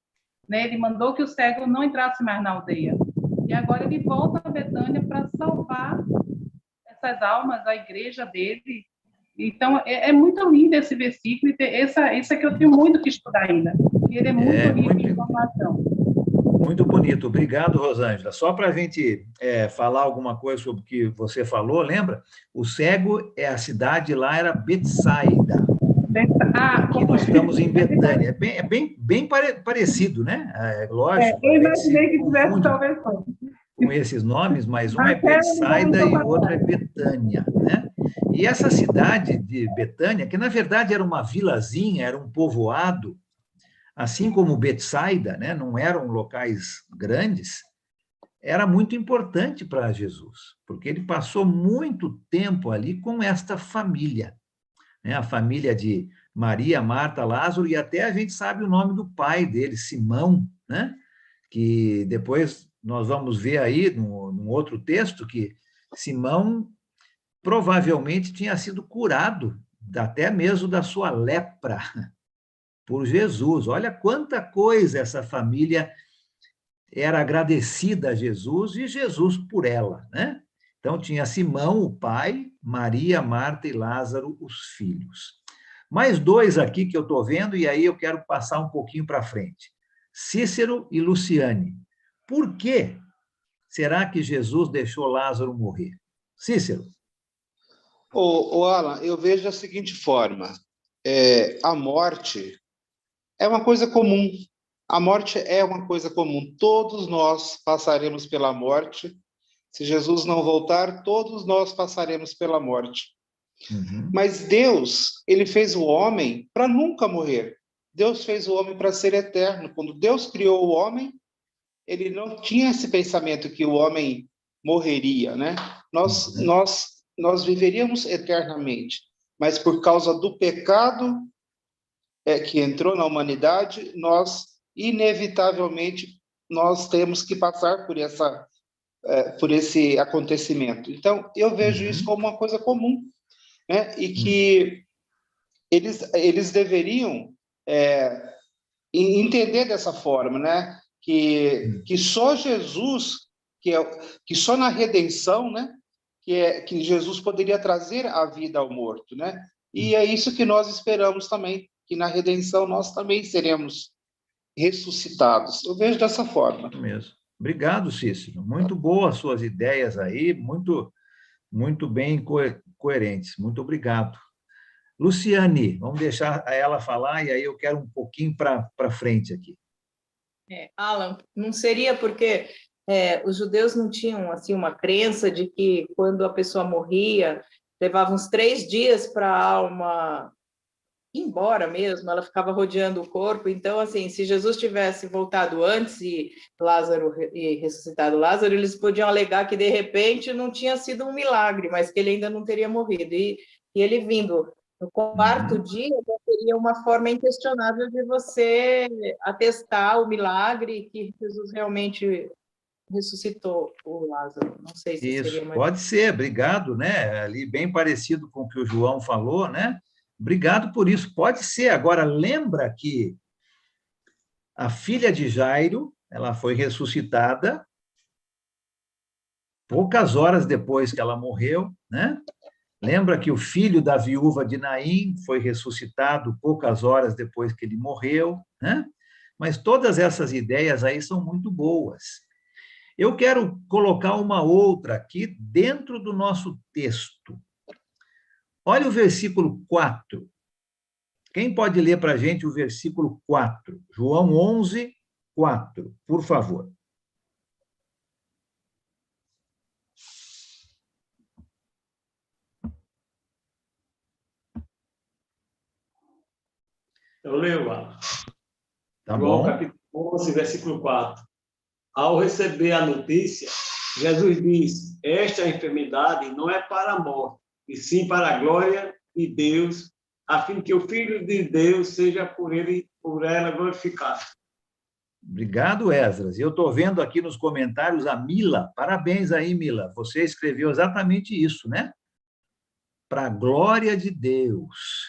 né? Ele mandou que o cego não entrasse mais na aldeia. E agora ele volta a Betânia para salvar essas almas, a igreja dele. Então, é muito lindo esse versículo, e esse é que eu tenho muito que estudar ainda. Ele é muito rico em informação. Muito bonito. Obrigado, Rosângela. Só para a gente falar alguma coisa sobre o que você falou, lembra? O cego, a cidade lá era Betsaida. Aqui nós estamos em Betânia. É bem parecido, né? Lógico. Eu imaginei que tivesse talvez com esses nomes, mas um é Betsaida e o outro é Betânia, né? E essa cidade de Betânia, que na verdade era uma vilazinha, era um povoado, assim como Betsaida, né? Não eram locais grandes, era muito importante para Jesus, porque ele passou muito tempo ali com esta família, né? A família de Maria, Marta, Lázaro, e até a gente sabe o nome do pai dele, Simão, né? Que depois nós vamos ver aí, num outro texto, que Simão provavelmente tinha sido curado, até mesmo da sua lepra, por Jesus. Olha quanta coisa essa família era agradecida a Jesus e Jesus por ela, né? Então, tinha Simão, o pai, Maria, Marta e Lázaro, os filhos. Mais dois aqui que eu estou vendo, e aí eu quero passar um pouquinho para frente. Cícero e Luciane. Por que será que Jesus deixou Lázaro morrer? Cícero. Alan, eu vejo da seguinte forma, a morte é uma coisa comum, a morte é uma coisa comum, todos nós passaremos pela morte, se Jesus não voltar, todos nós passaremos pela morte. Mas Deus, ele fez o homem para nunca morrer, Deus fez o homem para ser eterno. Quando Deus criou o homem, ele não tinha esse pensamento que o homem morreria, né? Nós viveríamos eternamente, mas por causa do pecado que entrou na humanidade, nós inevitavelmente nós temos que passar por esse acontecimento. Então, eu vejo isso como uma coisa comum, né? E que eles deveriam entender dessa forma, né? Que só Jesus, que só na redenção, né? Que Jesus poderia trazer a vida ao morto, né? E é isso que nós esperamos também, que na redenção nós também seremos ressuscitados. Eu vejo dessa forma. Mesmo. Obrigado, Cícero. Muito boas suas ideias aí, muito bem coerentes. Muito obrigado. Luciane, vamos deixar ela falar, e aí eu quero um pouquinho para frente aqui. Alan, não seria porque os judeus não tinham assim uma crença de que quando a pessoa morria, levava uns 3 dias para a alma ir embora mesmo, ela ficava rodeando o corpo. Então, assim, se Jesus tivesse voltado antes e ressuscitado Lázaro, eles podiam alegar que, de repente, não tinha sido um milagre, mas que ele ainda não teria morrido. E ele vindo no 4º dia, já seria uma forma inquestionável de você atestar o milagre que Jesus realmente ressuscitou o Lázaro. Não sei se Isso, seria mais... pode ser, obrigado, né? Ali bem parecido com o que o João falou, né? Obrigado por isso, pode ser. Agora, lembra que a filha de Jairo, ela foi ressuscitada poucas horas depois que ela morreu, né? Lembra que o filho da viúva de Naim foi ressuscitado poucas horas depois que ele morreu, né? Mas todas essas ideias aí são muito boas. Eu quero colocar uma outra aqui dentro do nosso texto. Olha o versículo 4. Quem pode ler para a gente o versículo 4? João 11, 4, por favor. Eu leio lá. Tá João bom. capítulo 11, versículo 4. Ao receber a notícia, Jesus disse: esta enfermidade não é para a morte, e sim para a glória de Deus, a fim que o Filho de Deus seja por ela glorificado. Obrigado, Esdras. Eu estou vendo aqui nos comentários a Mila. Parabéns aí, Mila. Você escreveu exatamente isso, né? Para a glória de Deus.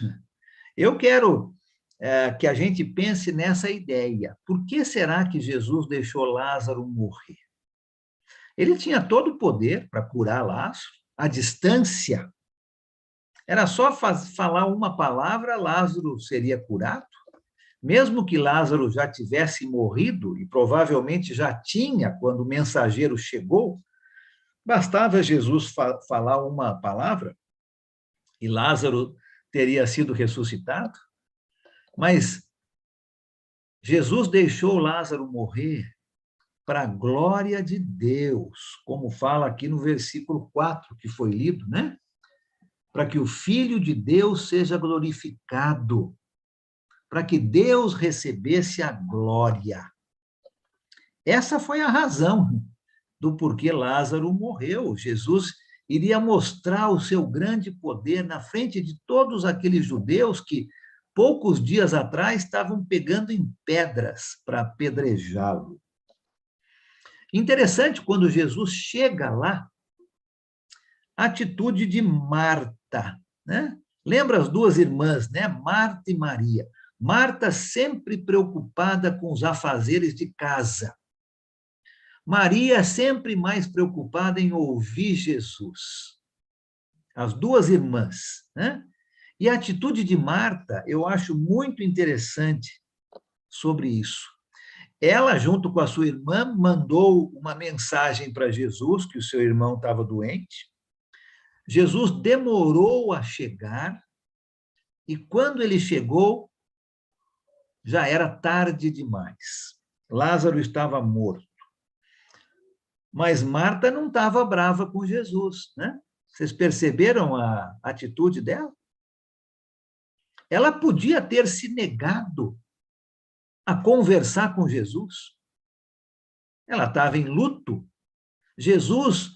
Eu quero que a gente pense nessa ideia. Por que será que Jesus deixou Lázaro morrer? Ele tinha todo o poder para curar Lázaro, à distância. Era só falar uma palavra, Lázaro seria curado. Mesmo que Lázaro já tivesse morrido, e provavelmente já tinha quando o mensageiro chegou, bastava Jesus falar uma palavra e Lázaro teria sido ressuscitado. Mas Jesus deixou Lázaro morrer para a glória de Deus, como fala aqui no versículo 4, que foi lido, né? Para que o Filho de Deus seja glorificado, para que Deus recebesse a glória. Essa foi a razão do porquê Lázaro morreu. Jesus iria mostrar o seu grande poder na frente de todos aqueles judeus que, poucos dias atrás, estavam pegando em pedras para apedrejá-lo. Interessante, quando Jesus chega lá, a atitude de Marta, né? Lembra as duas irmãs, né? Marta e Maria. Marta sempre preocupada com os afazeres de casa. Maria sempre mais preocupada em ouvir Jesus. As duas irmãs, né? E a atitude de Marta, eu acho muito interessante sobre isso. Ela, junto com a sua irmã, mandou uma mensagem para Jesus, que o seu irmão estava doente. Jesus demorou a chegar, e quando ele chegou, já era tarde demais. Lázaro estava morto. Mas Marta não estava brava com Jesus, né? Vocês perceberam a atitude dela? Ela podia ter se negado a conversar com Jesus. Ela estava em luto. Jesus,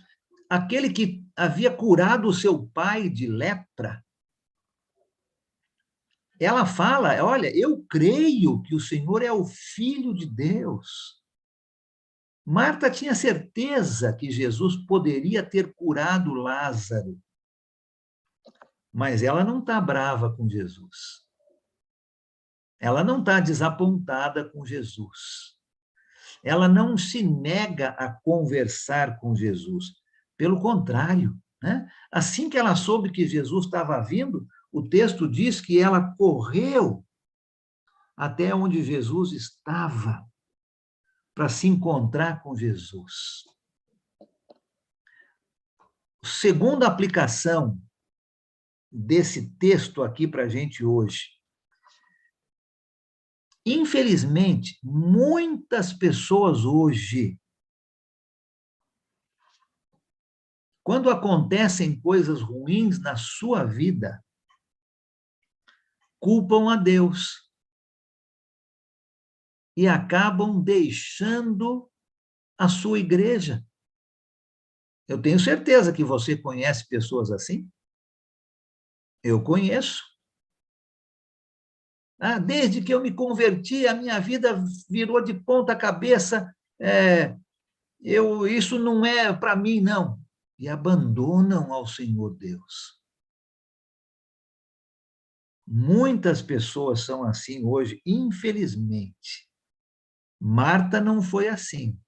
aquele que havia curado o seu pai de lepra, ela fala, olha, eu creio que o Senhor é o Filho de Deus. Marta tinha certeza que Jesus poderia ter curado Lázaro, mas ela não está brava com Jesus. Ela não está desapontada com Jesus. Ela não se nega a conversar com Jesus. Pelo contrário, né? Assim que ela soube que Jesus estava vindo, o texto diz que ela correu até onde Jesus estava para se encontrar com Jesus. Segunda aplicação desse texto aqui para a gente hoje. Infelizmente, muitas pessoas hoje, quando acontecem coisas ruins na sua vida, culpam a Deus e acabam deixando a sua igreja. Eu tenho certeza que você conhece pessoas assim. Eu conheço. Desde que eu me converti, a minha vida virou de ponta cabeça. Isso não é para mim, não. E abandonam ao Senhor Deus. Muitas pessoas são assim hoje, infelizmente. Marta não foi assim.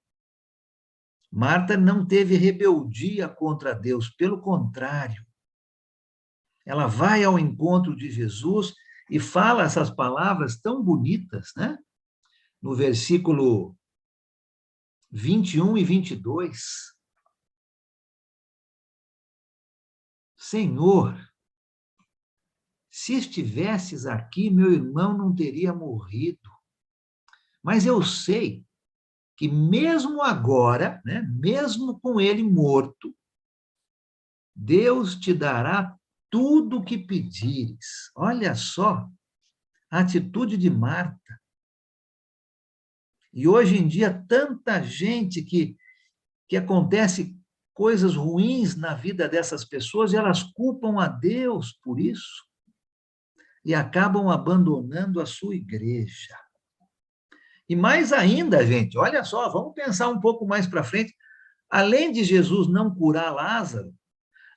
Marta não teve rebeldia contra Deus, pelo contrário. Ela vai ao encontro de Jesus e fala essas palavras tão bonitas, né? No versículo 21 e 22. Senhor, se estivesses aqui, meu irmão não teria morrido. Mas eu sei que mesmo agora, né, mesmo com ele morto, Deus te dará tudo o que pedires. Olha só A atitude de Marta. E hoje em dia, tanta gente que acontece coisas ruins na vida dessas pessoas e elas culpam a Deus por isso e acabam abandonando a sua igreja. E mais ainda, gente, olha só, vamos pensar um pouco mais para frente. Além de Jesus não curar Lázaro,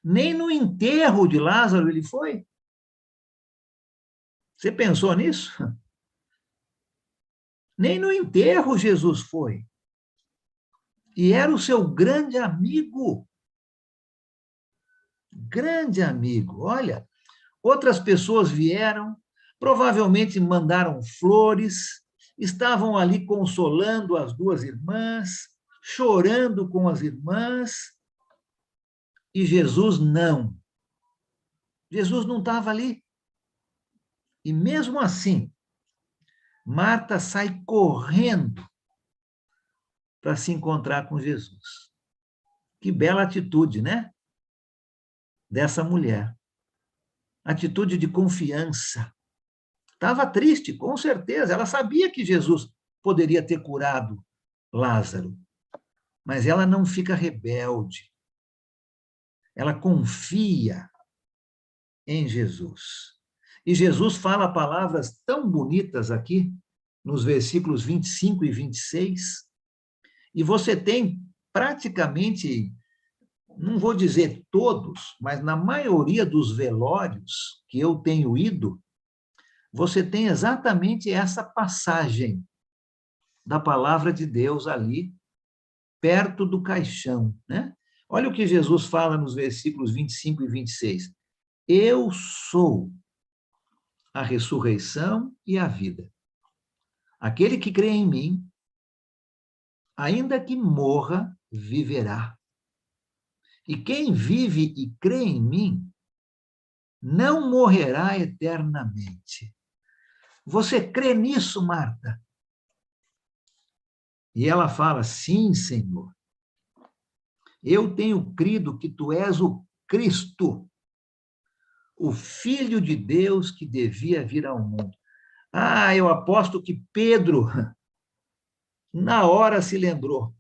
nem no enterro de Lázaro ele foi. Você pensou nisso? Nem no enterro Jesus foi. E era o seu grande amigo. Grande amigo. Olha, outras pessoas vieram, provavelmente mandaram flores, estavam ali consolando as duas irmãs, chorando com as irmãs, e Jesus não. Jesus não estava ali. E mesmo assim, Marta sai correndo para se encontrar com Jesus. Que bela atitude, né? Dessa mulher. Atitude de confiança. Estava triste, com certeza. Ela sabia que Jesus poderia ter curado Lázaro, mas ela não fica rebelde. Ela confia em Jesus. E Jesus fala palavras tão bonitas aqui, nos versículos 25 e 26, e você tem praticamente, não vou dizer todos, mas na maioria dos velórios que eu tenho ido, você tem exatamente essa passagem da palavra de Deus ali, perto do caixão, né? Olha o que Jesus fala nos versículos 25 e 26. Eu sou a ressurreição e a vida. Aquele que crê em mim, ainda que morra, viverá. E quem vive e crê em mim, não morrerá eternamente. Você crê nisso, Marta? E ela fala, sim, Senhor. Eu tenho crido que tu és o Cristo, o Filho de Deus que devia vir ao mundo. Ah, eu aposto que Pedro, na hora, se lembrou.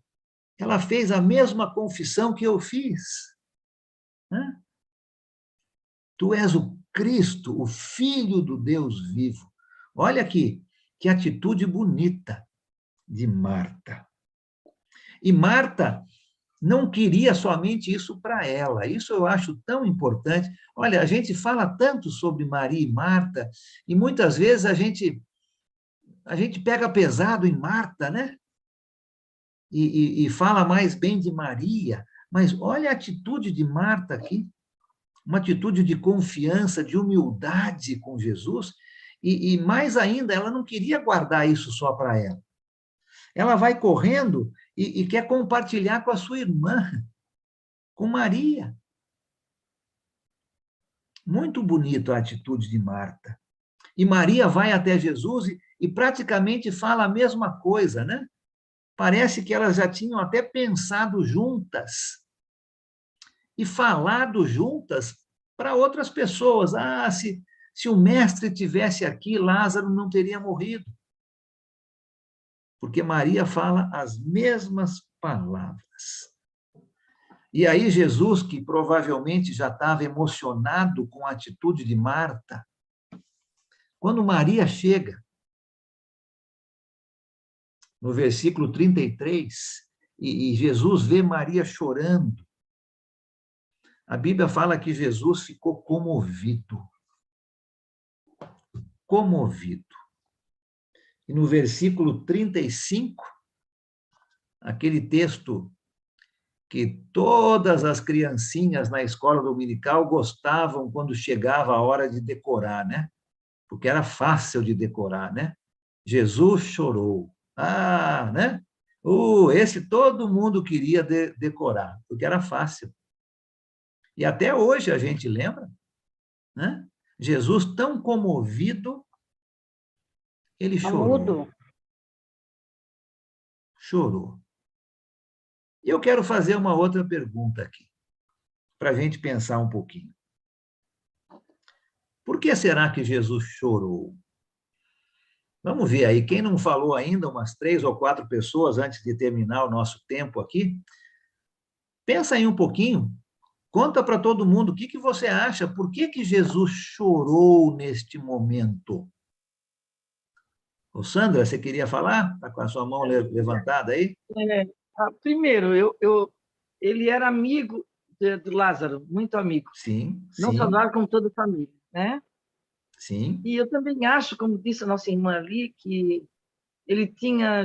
Ela fez a mesma confissão que eu fiz. Né? Tu és o Cristo, o Filho do Deus vivo. Olha aqui, que atitude bonita de Marta. E Marta não queria somente isso para ela. Isso eu acho tão importante. Olha, a gente fala tanto sobre Maria e Marta, e muitas vezes a gente pega pesado em Marta, né? E fala mais bem de Maria, mas olha a atitude de Marta aqui, uma atitude de confiança, de humildade com Jesus, e mais ainda, ela não queria guardar isso só para ela. Ela vai correndo e quer compartilhar com a sua irmã, com Maria. Muito bonito a atitude de Marta. E Maria vai até Jesus e praticamente fala a mesma coisa, né? Parece que elas já tinham até pensado juntas e falado juntas para outras pessoas. Ah, se o mestre tivesse aqui, Lázaro não teria morrido. Porque Maria fala as mesmas palavras. E aí Jesus, que provavelmente já estava emocionado com a atitude de Marta, quando Maria chega, no versículo 33, e Jesus vê Maria chorando, a Bíblia fala que Jesus ficou comovido. Comovido. E no versículo 35, aquele texto que todas as criancinhas na escola dominical gostavam quando chegava a hora de decorar, né? Porque era fácil de decorar, né? Jesus chorou. Ah, né? Esse todo mundo queria decorar, porque era fácil. E até hoje a gente lembra, né? Jesus tão comovido, ele chorou. Chorou. E eu quero fazer uma outra pergunta aqui, para a gente pensar um pouquinho. Por que será que Jesus chorou? Vamos ver aí, quem não falou ainda, umas 3 ou 4 pessoas antes de terminar o nosso tempo aqui. Pensa aí um pouquinho, conta para todo mundo o que você acha, por que Jesus chorou neste momento? Ô, Sandra, você queria falar? Está com a sua mão levantada aí? Primeiro, ele era amigo do Lázaro, muito amigo. Sim, não sim. só do Lázaro, como toda a família, né? Sim. E eu também acho, como disse a nossa irmã ali, que ele tinha,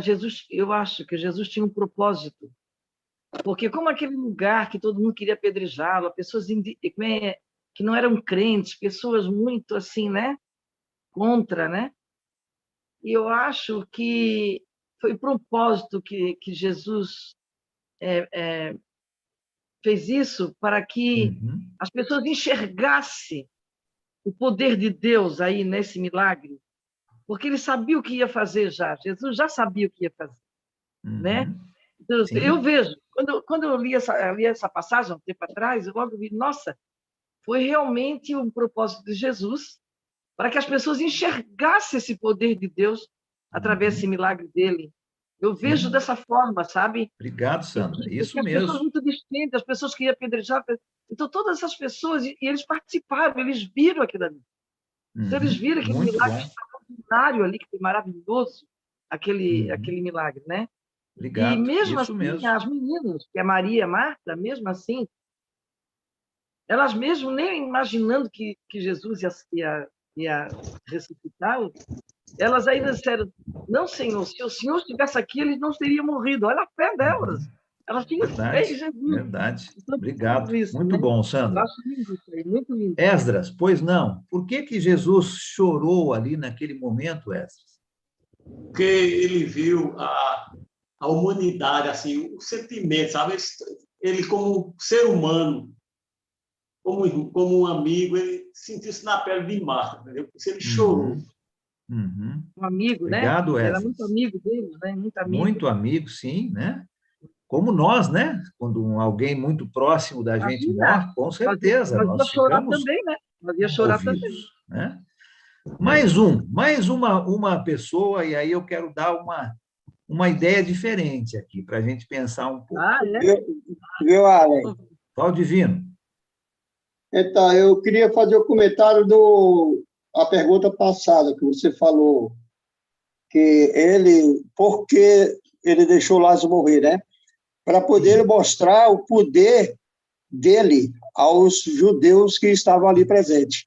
eu acho que Jesus tinha um propósito, porque como aquele lugar que todo mundo queria apedrejá-lo, pessoas que não eram crentes, pessoas muito assim, né? Contra, né? E eu acho que foi o propósito que Jesus fez isso para que as pessoas enxergassem o poder de Deus aí nesse milagre, porque ele sabia o que ia fazer já. Jesus já sabia o que ia fazer, né? Então, eu vejo, quando eu li essa passagem um tempo atrás, eu logo vi, nossa, foi realmente um propósito de Jesus para que as pessoas enxergassem esse poder de Deus através desse milagre dele. Eu vejo dessa forma, sabe? Obrigado, Sandra. Isso as mesmo. pessoas muito distintas, as pessoas que iam apedrejar. Então, todas essas pessoas, e eles participaram, eles viram aquilo ali. Então, eles viram aquele Muito milagre bom. extraordinário ali, que foi maravilhoso, aquele milagre, né? Obrigado. E mesmo Isso assim, mesmo. as meninas, que é Maria e Marta, mesmo assim, elas mesmo nem imaginando que Jesus ia ressuscitá-lo, elas ainda disseram, não, Senhor, se o Senhor estivesse aqui, eles não teriam morrido. Olha a fé delas. Elas tinham fé em Jesus. Verdade. Então, Obrigado. isso, Muito né? bom, Eu Sandra. acho lindo isso aí, muito lindo. Esdras, pois não. Por que Jesus chorou ali naquele momento, Esdras? Porque ele viu a humanidade, assim, o sentimento, sabe? Ele como ser humano, como um amigo, ele sentiu-se na pele de Marta, entendeu? Por isso ele chorou. Um amigo, Obrigado, né? Ele era Esdras. muito amigo dele, né? Muito amigo. Muito amigo, sim, né? Como nós, né? Quando alguém muito próximo da gente morre, com certeza, Nós ia nós chorar ficamos também, né? Nós ia chorar também. movidos, né? Mais uma pessoa, e aí eu quero dar uma ideia diferente aqui, para a gente pensar um pouco. Viu, Alan? Qual divino? Então, eu queria fazer o comentário a pergunta passada que você falou, que por que ele deixou Lázaro morrer, né? Para poder mostrar o poder dele aos judeus que estavam ali presentes.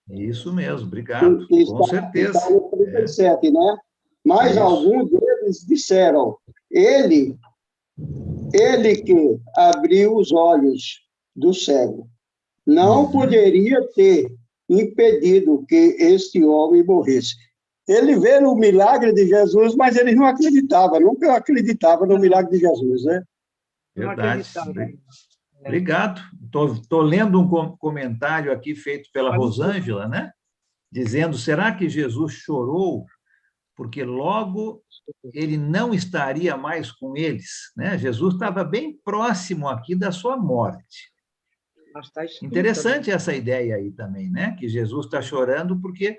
Isso mesmo, obrigado, com certeza. Está no 37, né? Mas alguns deles disseram, ele que abriu os olhos do cego, não poderia ter impedido que este homem morresse. Ele vê o milagre de Jesus, mas ele não acreditava, nunca acreditava no milagre de Jesus, né? Verdade. Obrigado. Estou lendo um comentário aqui feito pela Rosângela, né? Dizendo, será que Jesus chorou porque logo ele não estaria mais com eles, né? Jesus estava bem próximo aqui da sua morte. Interessante essa ideia aí também, né? Que Jesus está chorando porque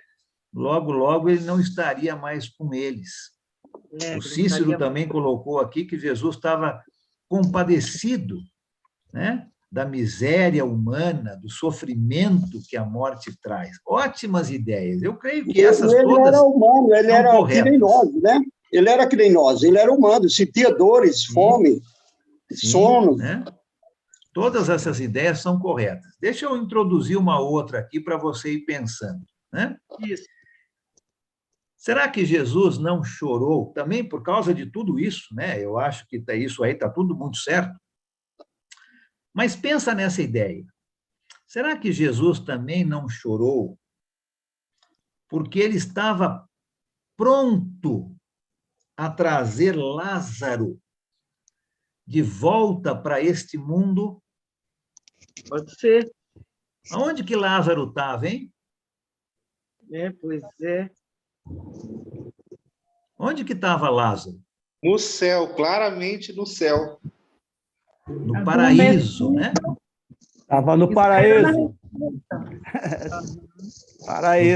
logo ele não estaria mais com eles. O Cícero também colocou aqui que Jesus estava compadecido, né? Da miséria humana, do sofrimento que a morte traz. Ótimas ideias. Eu creio que essas ele todas era humano, ele era corretas. que nem nós, né? Ele era que nem nós, ele era humano, sentia dores, fome, sono. Né? Todas essas ideias são corretas. Deixa eu introduzir uma outra aqui para você ir pensando, né? Isso. Será que Jesus não chorou também por causa de tudo isso, né? Eu acho que isso aí está tudo muito certo. Mas pensa nessa ideia. Será que Jesus também não chorou porque ele estava pronto a trazer Lázaro de volta para este mundo? Pode ser. Aonde que Lázaro estava, hein? Pois é. Onde que estava Lázaro? No céu, claramente no céu. No paraíso, né? Estava no paraíso.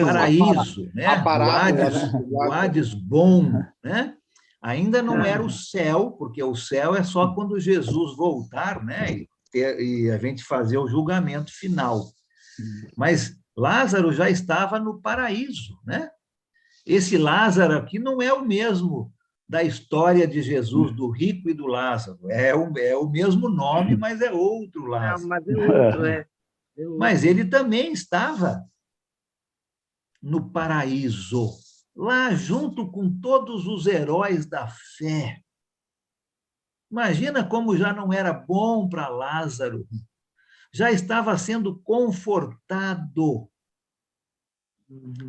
paraíso, né? A parábola, O Hades bom, né? Ainda não era o céu, porque o céu é só quando Jesus voltar, né? E a gente fazer o julgamento final. Mas Lázaro já estava no paraíso, né? Esse Lázaro aqui não é o mesmo da história de Jesus, do rico e do Lázaro. É o mesmo nome, mas é outro Lázaro. Mas é outro, é. Mas ele também estava no paraíso, lá junto com todos os heróis da fé. Imagina como já não era bom para Lázaro, já estava sendo confortado.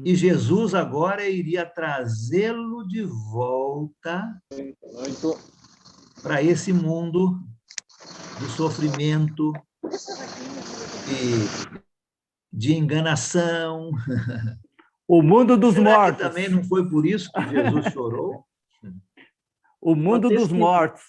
E Jesus agora iria trazê-lo de volta para esse mundo de sofrimento, de enganação. O mundo dos mortos. Também não foi por isso que Jesus chorou? O mundo dos mortos.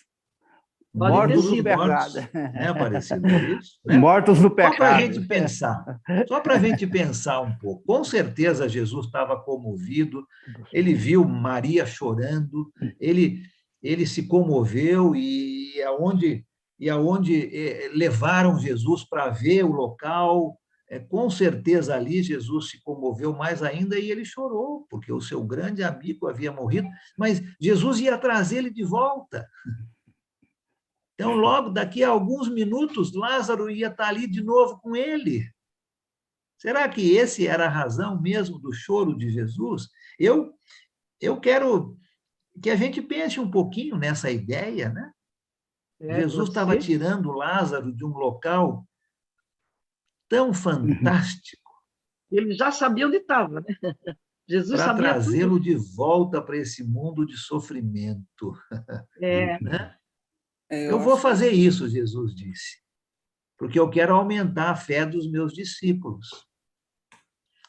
Mortos no pecado. É parecido com isso? Né? Mortos no pecado. Só para a gente pensar. Só para a gente pensar um pouco. Com certeza Jesus estava comovido, ele viu Maria chorando, ele se comoveu e aonde levaram Jesus para ver o local, com certeza ali Jesus se comoveu mais ainda e ele chorou, porque o seu grande amigo havia morrido, mas Jesus ia trazer ele de volta. Então, logo daqui a alguns minutos, Lázaro ia estar ali de novo com ele. Será que esse era a razão mesmo do choro de Jesus? Eu quero que a gente pense um pouquinho nessa ideia, né? Jesus estava tirando Lázaro de um local tão fantástico. Ele já sabia onde estava, né? Jesus para sabia trazê-lo de volta para esse mundo de sofrimento. Né? Eu vou fazer isso, Jesus disse, porque eu quero aumentar a fé dos meus discípulos.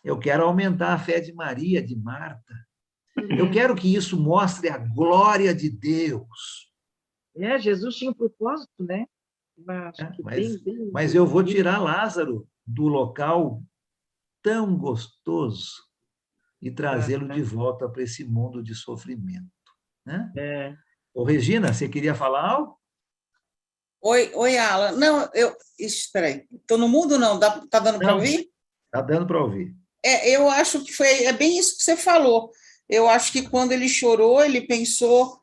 Eu quero aumentar a fé de Maria, de Marta. Eu quero que isso mostre a glória de Deus. Jesus tinha um propósito, né? Mas eu vou tirar Lázaro do local tão gostoso e trazê-lo de volta para esse mundo de sofrimento. Né? Ô, Regina, você queria falar algo? Oi, Alan. Não, espera aí. Estou no mudo, não? Está dando para ouvir? Está dando para ouvir. Eu acho que é bem isso que você falou. Eu acho que quando ele chorou, ele pensou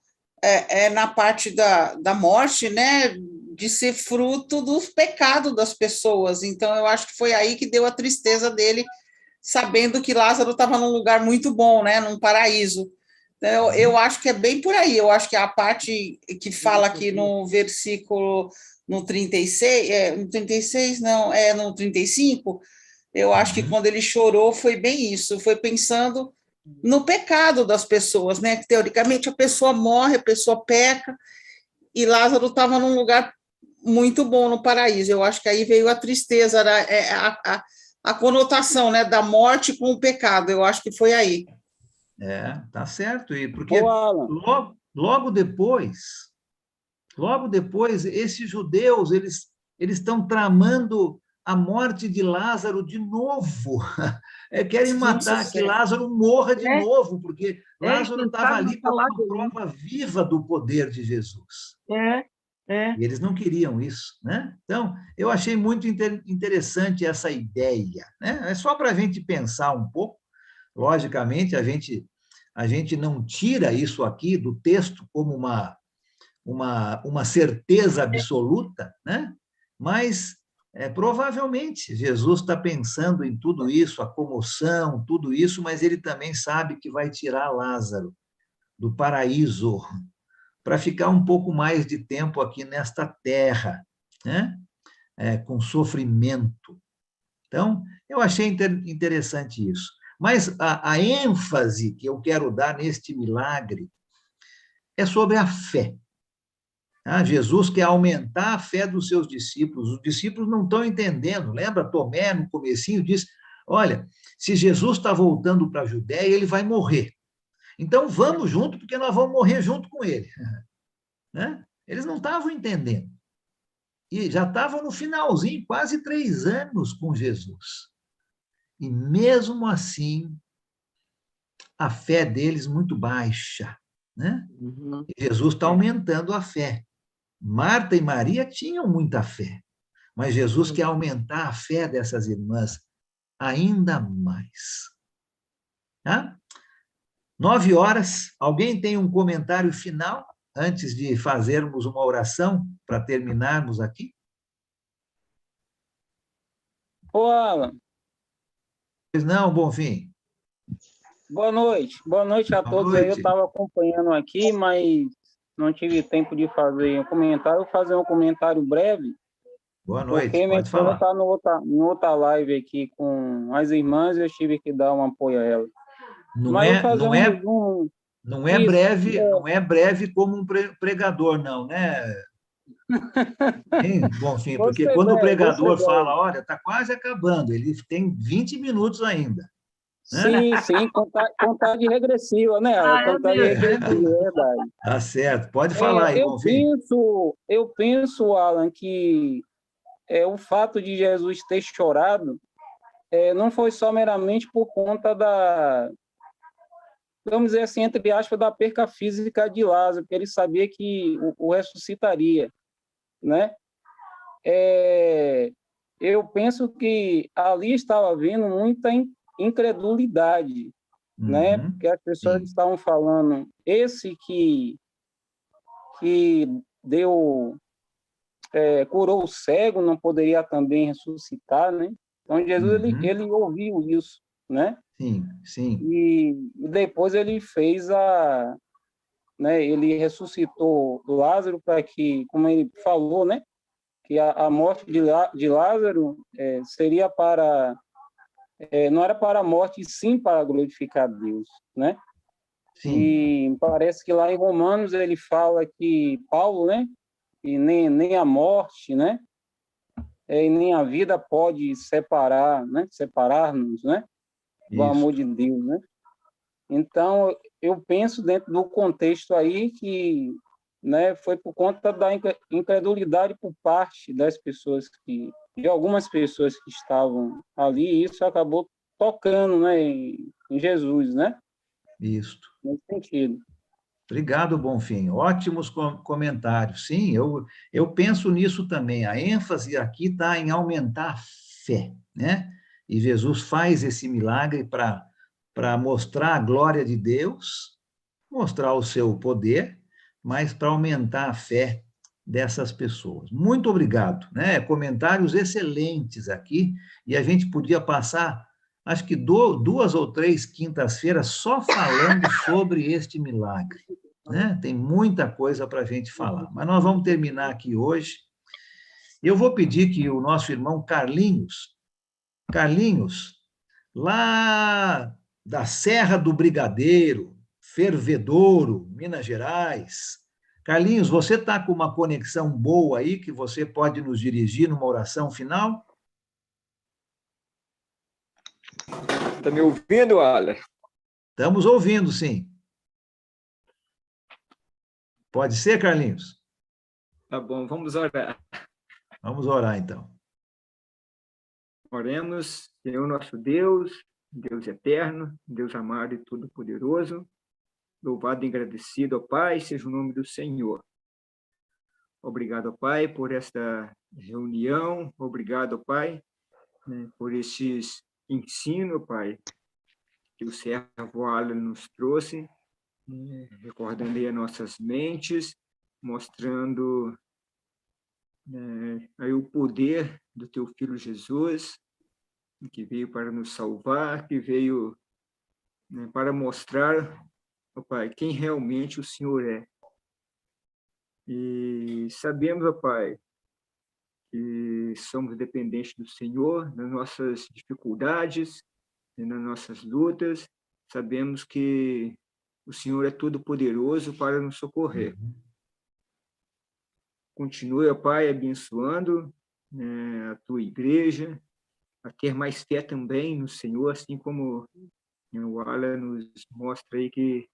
na parte da morte, né? De ser fruto do pecado das pessoas. Então, eu acho que foi aí que deu a tristeza dele, sabendo que Lázaro estava num lugar muito bom, né? Num paraíso. Eu acho que é bem por aí. Eu acho que a parte que fala aqui no versículo, no 36, no 36 não, no 35, eu acho que quando ele chorou foi bem isso, foi pensando no pecado das pessoas, né? Que, teoricamente, a pessoa morre, a pessoa peca, e Lázaro estava num lugar muito bom no paraíso. Eu acho que aí veio a tristeza, a conotação, né, da morte com o pecado. Eu acho que foi aí. Tá certo. E porque logo depois, esses judeus, eles estão tramando a morte de Lázaro de novo. Querem matar que Lázaro morra de novo, porque Lázaro estava ali com uma prova viva do poder de Jesus. E eles não queriam isso, né? Então, eu achei muito interessante essa ideia, né? É só para a gente pensar um pouco. Logicamente, a gente não tira isso aqui do texto como uma certeza absoluta, né? Mas provavelmente Jesus está pensando em tudo isso, a comoção, tudo isso, mas ele também sabe que vai tirar Lázaro do paraíso para ficar um pouco mais de tempo aqui nesta terra, né? Com sofrimento. Então, eu achei interessante isso. Mas a ênfase que eu quero dar neste milagre é sobre a fé. Jesus quer aumentar a fé dos seus discípulos. Os discípulos não estão entendendo. Lembra, Tomé, no comecinho, disse, olha, se Jesus está voltando para a Judéia, ele vai morrer. Então, vamos junto, porque nós vamos morrer junto com ele. Né? Eles não estavam entendendo. E já estavam no finalzinho, quase 3 anos com Jesus. e mesmo assim, a fé deles muito baixa, né? E Jesus está aumentando a fé. Marta e Maria tinham muita fé, mas Jesus quer aumentar a fé dessas irmãs ainda mais. Tá? 9h. Alguém tem um comentário final antes de fazermos uma oração para terminarmos aqui? Ô, Alan. Pois não, Bonfim. Boa noite a todos. Aí eu estava acompanhando aqui, mas não tive tempo de fazer um comentário. Eu vou fazer um comentário breve. Boa noite, porque minha pode esposa falar. está em outra live aqui com as irmãs e eu tive que dar um apoio a ela. Não Mas eu é, vou fazer não um é, resumo. não é Isso, breve, não é breve como um pregador, não, né? Hein, Bonfim, Vou porque ser quando o breve, vou ser pregador breve. fala, olha, está quase acabando, ele tem 20 minutos ainda. Sim, sim, contagem regressiva, né? Contagem regressiva, é verdade. Tá certo, pode falar aí, eu Bonfim. penso, Alan, que o fato de Jesus ter chorado não foi só meramente por conta da, vamos dizer assim, entre aspas, da perca física de Lázaro, porque ele sabia que o ressuscitaria, né? Eu penso que ali estava havendo muita incredulidade, né? Porque as pessoas estavam falando, esse que deu, curou o cego, não poderia também ressuscitar, né? Então, Jesus, ele ouviu isso, né? Sim, sim. E depois ele fez né? Ele ressuscitou Lázaro para que, como ele falou, né? Que a morte de Lázaro seria para... não era para a morte, e sim para glorificar Deus, né? Sim. E parece que lá em Romanos ele fala que Paulo, né? E nem a morte, né? E nem a vida pode separar-nos, né? Do amor de Deus, né? Então, eu penso dentro do contexto aí que, né, foi por conta da incredulidade por parte das pessoas de algumas pessoas que estavam ali, e isso acabou tocando, né, em Jesus, né? Isso. Nesse sentido. Obrigado, Bonfim. Ótimos comentários. Sim, eu penso nisso também. A ênfase aqui está em aumentar a fé, né? E Jesus faz esse milagre para mostrar a glória de Deus, mostrar o seu poder, mas para aumentar a fé dessas pessoas. Muito obrigado, né? Comentários excelentes aqui, e a gente podia passar, acho que 2 ou 3 quintas-feiras só falando sobre este milagre, né? Tem muita coisa para a gente falar, mas nós vamos terminar aqui hoje. Eu vou pedir que o nosso irmão Carlinhos, lá da Serra do Brigadeiro, Fervedouro, Minas Gerais. Carlinhos, você está com uma conexão boa aí, que você pode nos dirigir numa oração final? Está me ouvindo, Alan? Estamos ouvindo, sim. Pode ser, Carlinhos? Tá bom, vamos orar. Vamos orar, então. Oremos, Senhor nosso Deus, Deus eterno, Deus amado e todo-poderoso, louvado e agradecido, ó Pai, seja o nome do Senhor. Obrigado, ó Pai, por esta reunião, obrigado, ó Pai, né, por esses ensinos, Pai, que o servo Alan nos trouxe, né, recordando aí as nossas mentes, mostrando aí o poder do teu Filho Jesus, que veio para nos salvar, que veio, né, para mostrar, ó Pai, quem realmente o Senhor é. E sabemos, ó Pai, que somos dependentes do Senhor nas nossas dificuldades, nas nossas lutas. Sabemos que o Senhor é todo-poderoso para nos socorrer. Continue, ó Pai, abençoando, né, a tua igreja, a ter mais fé também no Senhor, assim como o Alan nos mostra aí que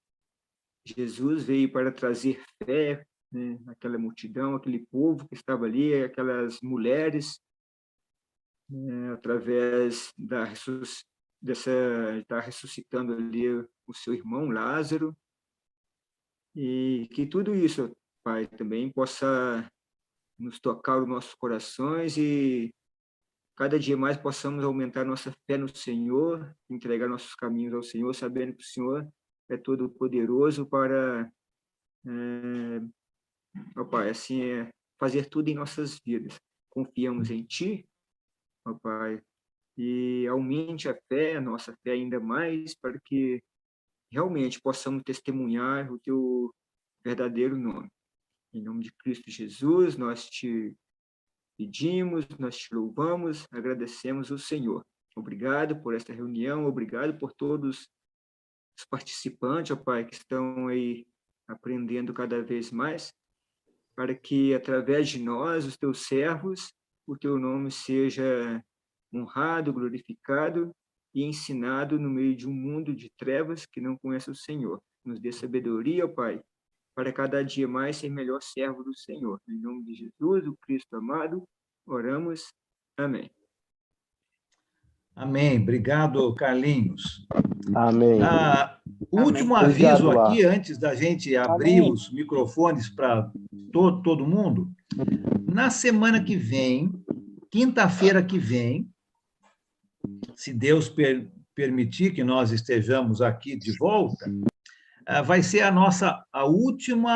Jesus veio para trazer fé, né, naquela multidão, aquele povo que estava ali, aquelas mulheres, através de estar ressuscitando ali o seu irmão Lázaro, e que tudo isso, Pai, também possa nos tocar os nossos corações e cada dia mais possamos aumentar nossa fé no Senhor, entregar nossos caminhos ao Senhor, sabendo que o Senhor é todo poderoso para, ó Pai, assim, fazer tudo em nossas vidas. Confiamos em Ti, ó Pai, e aumente a nossa fé ainda mais, para que realmente possamos testemunhar o Teu verdadeiro nome. Em nome de Cristo Jesus, nós Te pedimos, nós Te louvamos, agradecemos o Senhor. Obrigado por esta reunião, obrigado por todos os participantes, ó Pai, que estão aí aprendendo cada vez mais, para que, através de nós, os Teus servos, o Teu nome seja honrado, glorificado e ensinado no meio de um mundo de trevas que não conhece o Senhor. Nos dê sabedoria, ó Pai, para cada dia mais ser melhor servo do Senhor. Em nome de Jesus, o Cristo amado, oramos. Amém. Amém. Obrigado, Carlinhos. Amém. Último aviso aqui, antes da gente abrir os microfones para todo mundo. Na semana que vem, quinta-feira que vem, se Deus permitir que nós estejamos aqui de volta, vai ser o último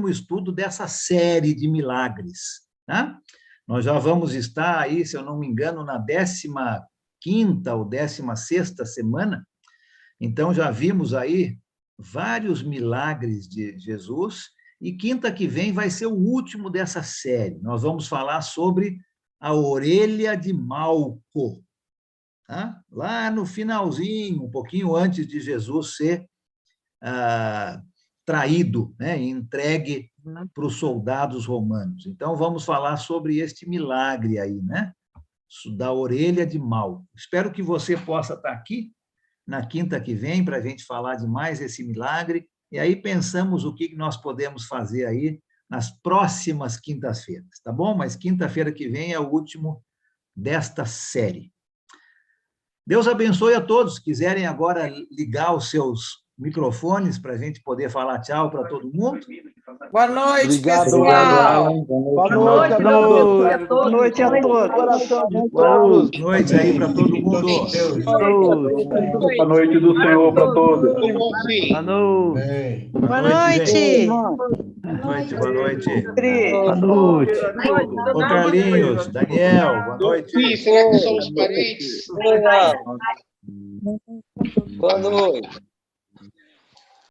estudo dessa série de milagres, tá? Nós já vamos estar aí, se eu não me engano, na 15ª ou 16ª semana. Então, já vimos aí vários milagres de Jesus, e quinta que vem vai ser o último dessa série. Nós vamos falar sobre a orelha de Malco, tá? Lá no finalzinho, um pouquinho antes de Jesus ser traído, né, entregue para os soldados romanos. Então, vamos falar sobre este milagre aí, né, da orelha de Malco. Espero que você possa estar aqui na quinta que vem para a gente falar de mais esse milagre, e aí pensamos o que nós podemos fazer aí nas próximas quintas-feiras, tá bom? Mas quinta-feira que vem é o último desta série. Deus abençoe a todos. Quiserem agora ligar os seus microfones para a gente poder falar tchau para todo mundo. Boa noite, obrigado, pessoal. Boa noite a todos. Boa noite a todos. Boa noite aí para todo mundo. Boa noite do Senhor para todos. Boa noite. Boa noite. Boa noite. Boa noite. Ô, Carlinhos, Daniel, boa noite. Sim, será que somos parentes? Boa noite.